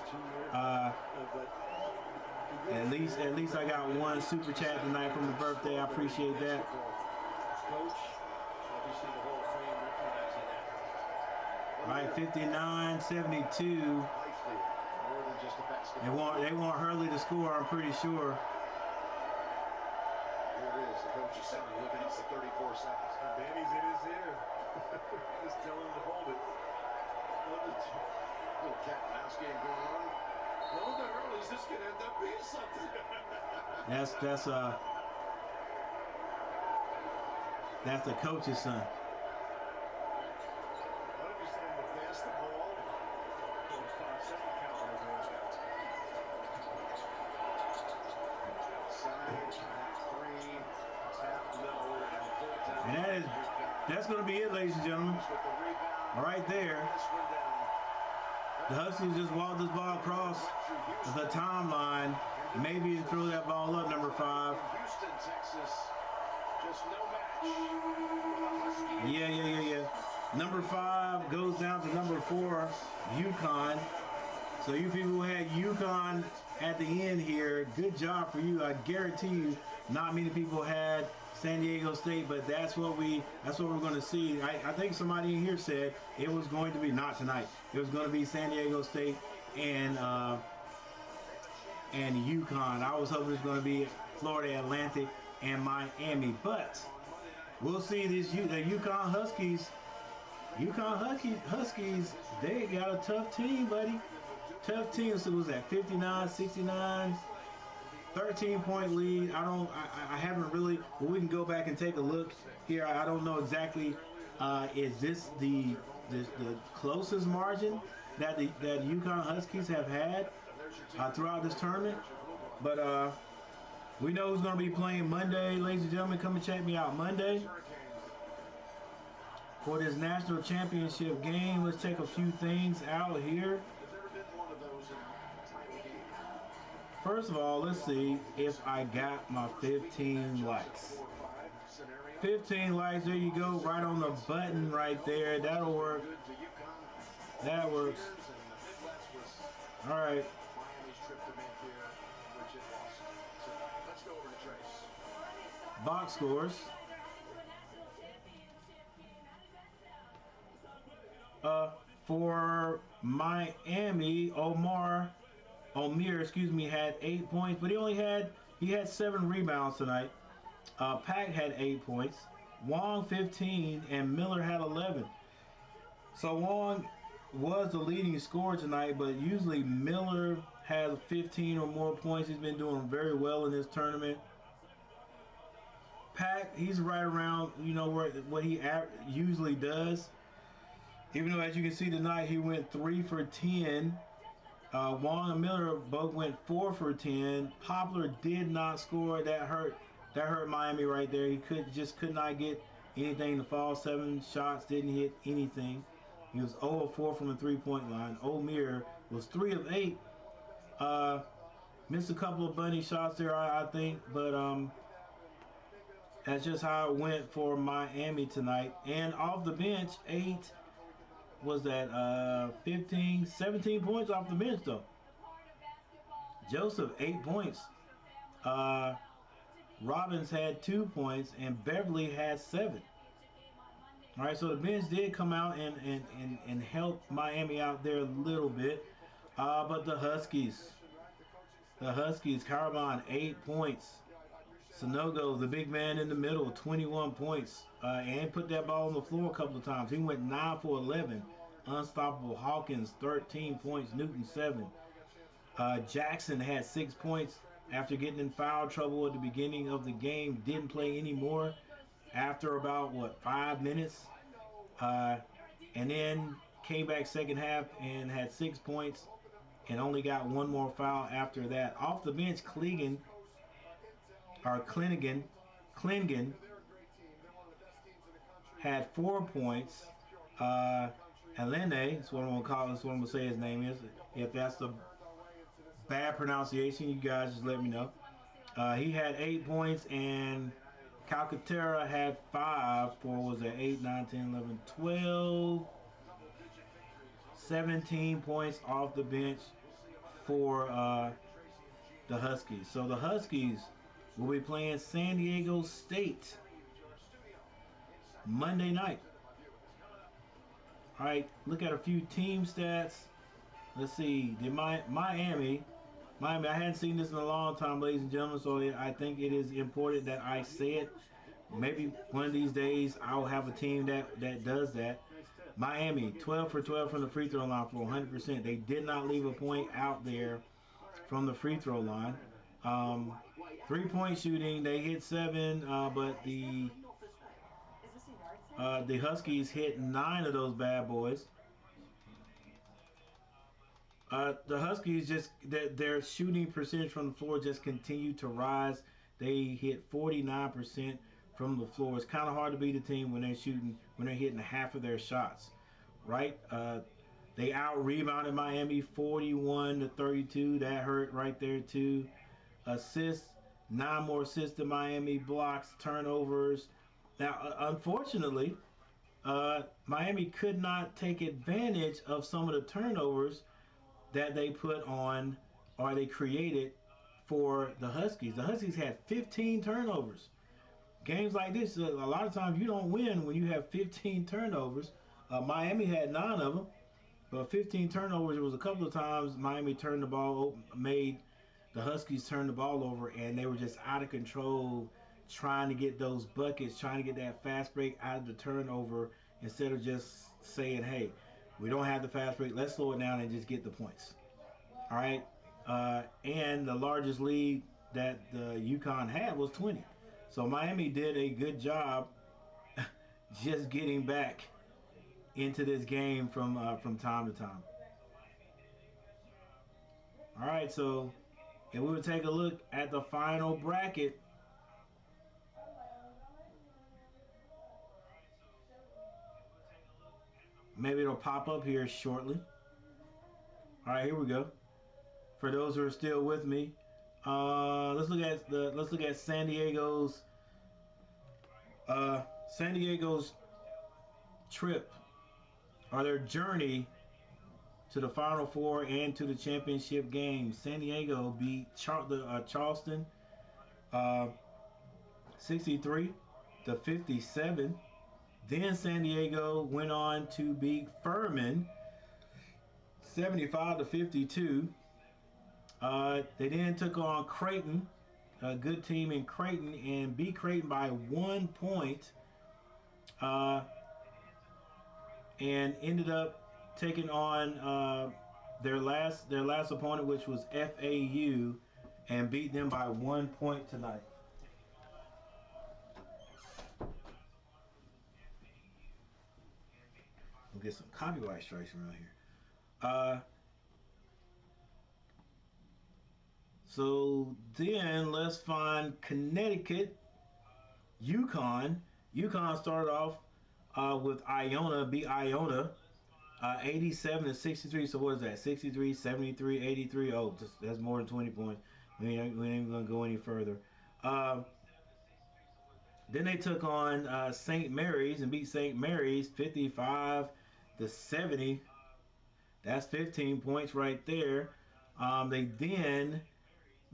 At least I got one super chat tonight from the birthday. I appreciate that. All right, 59-72. They want Hurley to score. I'm pretty sure. Here it is. The coach is sitting looking at the 34 seconds. Danny's in his ear. Just tell him to hold it. Little cat and mouse game going on. No, the Hurleys, this could end up being something. That's the coach's son. Why don't you send him to pass the ball? Second count right And there. that's going to be it, ladies and gentlemen. Right there. The Huskies just walked this ball across the timeline. Maybe to throw that ball up, number 5. Houston, Texas. Just no match. Yeah. Number 5 goes down to number 4, Uconn. So you people who had Uconn at the end here, good job for you. I guarantee you, not many people had San Diego State, but that's what we're going to see. I think somebody in here said it was going to be, not tonight, it was going to be San Diego State and Uconn. I was hoping it was going to be Florida Atlantic and Miami, but we'll see. The Uconn Huskies, they got a tough team, buddy. Tough team. So it was at 59-69. 13-point lead. I haven't really, but we can go back and take a look here. I don't know exactly. Is this the closest margin that Uconn Huskies have had throughout this tournament? But we know who's going to be playing Monday, ladies and gentlemen. Come and check me out Monday for this national championship game. Let's take a few things out here. First of all, let's see if I got my 15 likes. 15 likes, there you go, right on the button right there. That'll work. That works. All right. Box scores. For Miami, Omir, had 8 points, but he had 7 rebounds tonight. Pack had 8 points, Wong 15, and Miller had 11. So Wong was the leading scorer tonight, but usually Miller has 15 or more points. He's been doing very well in this tournament. Pack, he's right around, what he usually does. Even though, as you can see tonight, he went 3 for 10. Wong and Miller both went 4 for 10. Poplar did not score. That hurt Miami right there. He could not get anything to fall. 7 shots, didn't hit anything. He was 0 of 4 from the 3-point line. Omir was 3 of 8. Missed a couple of bunny shots there, I think, but that's just how it went for Miami tonight. And off the bench, 17 points off the bench though. Joseph 8 points. Robbins had 2 points and Beverly had 7. All right, so the bench did come out and help Miami out there a little bit. But the Huskies, Carbon 8 points. Sanogo, the big man in the middle, 21 points. And put that ball on the floor a couple of times. He went 9 for 11. Unstoppable Hawkins, 13 points. Newton, 7. Jackson had 6 points. after getting in foul trouble at the beginning of the game, didn't play anymore after about, what, 5 minutes? And then came back second half and had 6 points and only got one more foul after that. Off the bench, Clingan had 4 points. Elene, that's what I'm gonna call. That's what I'm gonna say his name is. If that's the bad pronunciation, you guys just let me know. He had 8 points, and Calcaterra had 5 for, was it 8, 9, 10, 11, 12, 17 points off the bench for the Huskies. So the Huskies will be playing San Diego State Monday night. All right, look at a few team stats. Let's see. Did Miami, I hadn't seen this in a long time, ladies and gentlemen, so I think it is important that I say it. Maybe one of these days I'll have a team that does that. Miami, 12 for 12 from the free throw line for 100%. They did not leave a point out there from the free throw line. 3-point shooting, they hit 7, but the Huskies hit 9 of those bad boys. The Huskies their shooting percentage from the floor just continued to rise. They hit 49% from the floor. It's kind of hard to beat a team when they're hitting half of their shots, right? They out-rebounded Miami 41-32. That hurt right there too. Assists, 9 more assists to Miami. Blocks, turnovers. Now, unfortunately, Miami could not take advantage of some of the turnovers that they put on, or they created for the Huskies. The Huskies had 15 turnovers. Games like this, a lot of times you don't win when you have 15 turnovers. Miami had 9 of them, but 15 turnovers. It was a couple of times Miami turned the ball, made the Huskies turn the ball over, and they were just out of control, trying to get those buckets, trying to get that fast break out of the turnover, instead of just saying, hey, we don't have the fast break, let's slow it down and just get the points. All right. And the largest lead that the Uconn had was 20. So Miami did a good job just getting back into this game from time to time. All right, so if we would take a look at the final bracket, maybe it'll pop up here shortly. All right, here we go. For those who are still with me, let's look at San Diego's trip, or their journey to the Final Four and to the championship game. San Diego beat Charleston 63-57. Then San Diego went on to beat Furman 75-52. They then took on Creighton, a good team in Creighton, and beat Creighton by 1 point. And ended up taking on their last opponent, which was FAU, and beat them by 1 point tonight. We'll get some copyright strikes around here. So then let's find Connecticut, Uconn. Uconn started off with Iona, beat Iona 87-63. So what is that? 63, 73, 83. Oh, that's more than 20 points. We ain't even gonna go any further. Then they took on St. Mary's and beat St. Mary's 55-70. That's 15 points right there. They then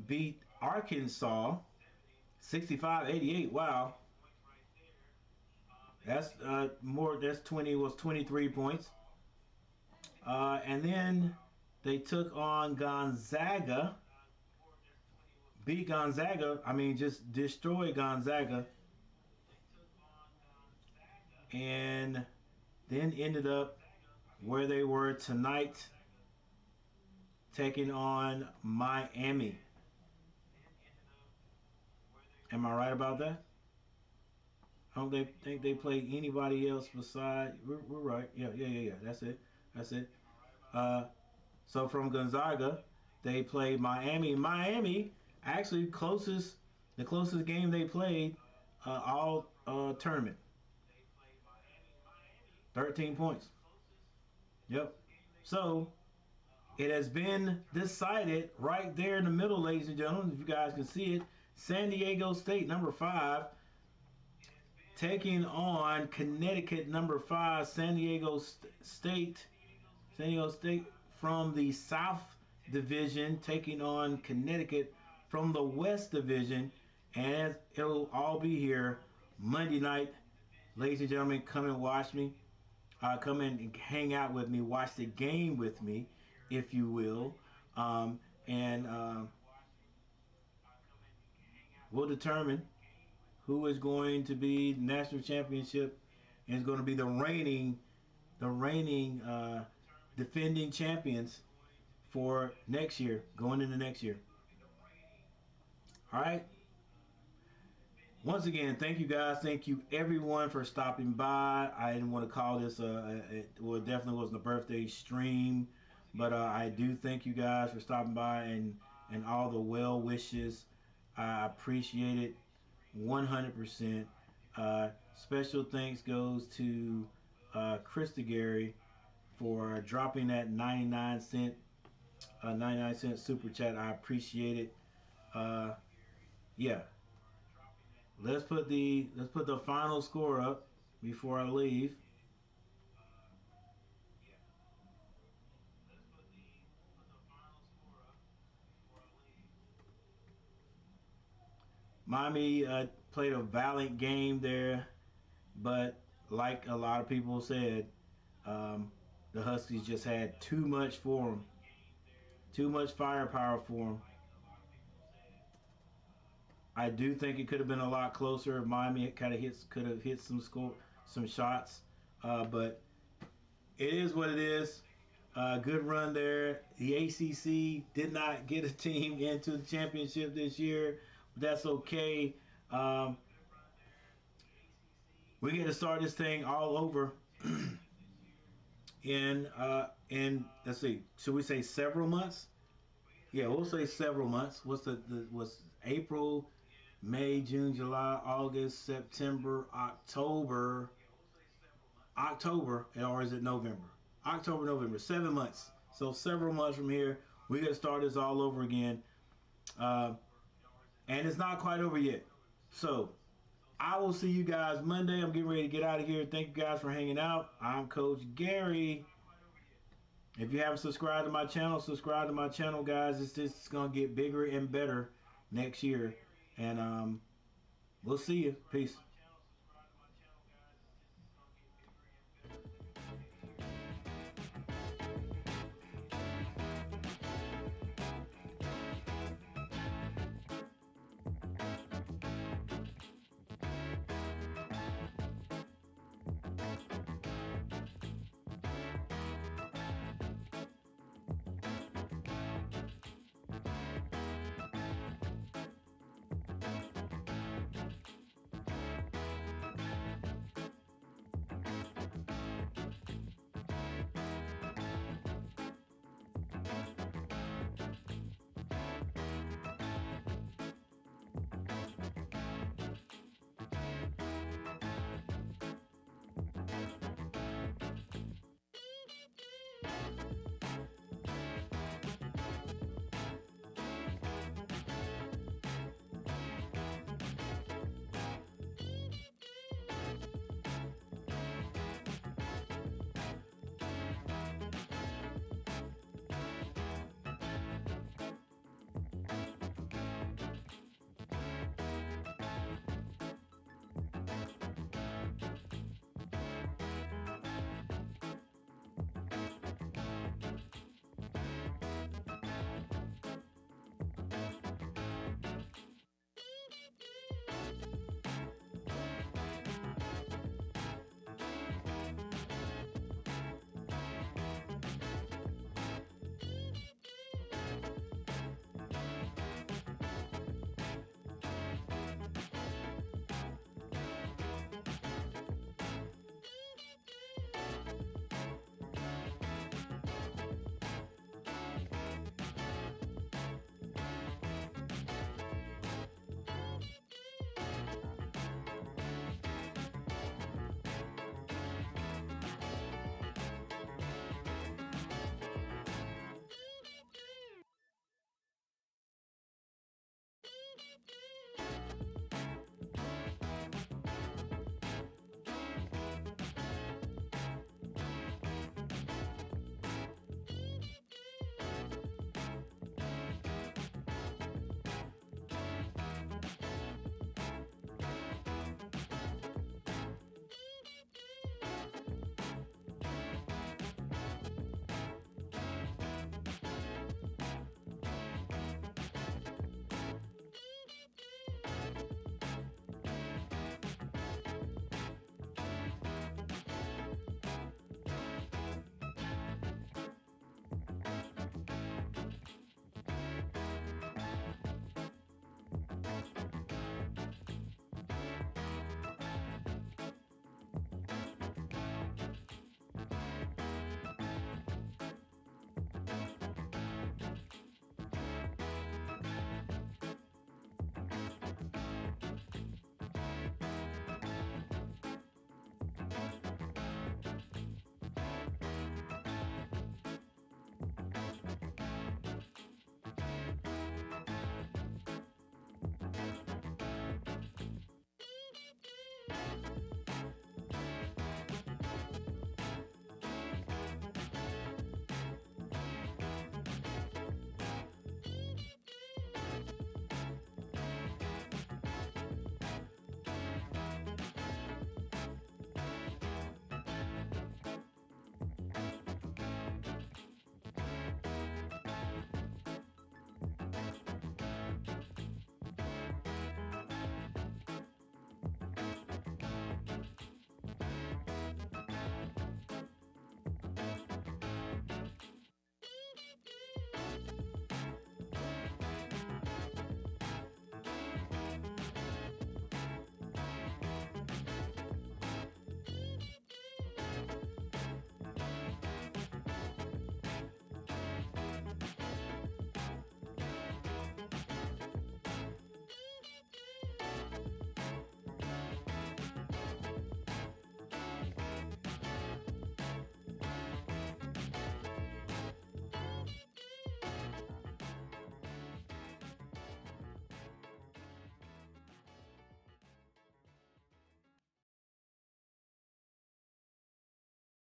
beat Arkansas 65-88. Wow. That's more. That's 23 points. And then they took on Gonzaga. Beat Gonzaga. I mean, just destroyed Gonzaga. And then ended up where they were tonight, taking on Miami. Am I right about that? I don't think they played anybody else beside. We're right. Yeah. That's it. That's it. Uh, so from Gonzaga, they played Miami. Miami actually the closest game they played all tournament. 13 points. Yep. So it has been decided right there in the middle, ladies and gentlemen. If you guys can see it, San Diego State, number 5, taking on Connecticut, number 5. State. San Diego State from the South Division, taking on Connecticut from the West Division, and it'll all be here Monday night. Ladies and gentlemen, come and watch me. Come and hang out with me. Watch the game with me, if you will. And we'll determine who is going to be national championship and is going to be the reigning defending champions for next year, going into next year. All right. Once again, thank you guys. Thank you everyone for stopping by. I didn't want to call this it definitely wasn't a birthday stream, but I do thank you guys for stopping by and all the well wishes. I appreciate it 100%. Special thanks goes to Krista Gary for dropping that 99-cent super chat. I appreciate it. Yeah. Let's put the final score up before I leave. Miami played a valiant game there, but like a lot of people said, the Huskies just had too much for them, too much firepower for them. I do think it could have been a lot closer if Miami could have hit some shots, but it is what it is. Good run there. The ACC did not get a team into the championship this year, but that's okay. We get to start this thing all over in let's see, should we say several months? Yeah, we'll say several months. What's April, May, June, July, August, September, October, or is it November? October, November, 7 months. So several months from here, we got to start this all over again. And it's not quite over yet. So I will see you guys Monday. I'm getting ready to get out of here. Thank you guys for hanging out. I'm Coach Gary. If you haven't subscribed to my channel, subscribe to my channel, guys. It's just going to get bigger and better next year. And we'll see you. Peace.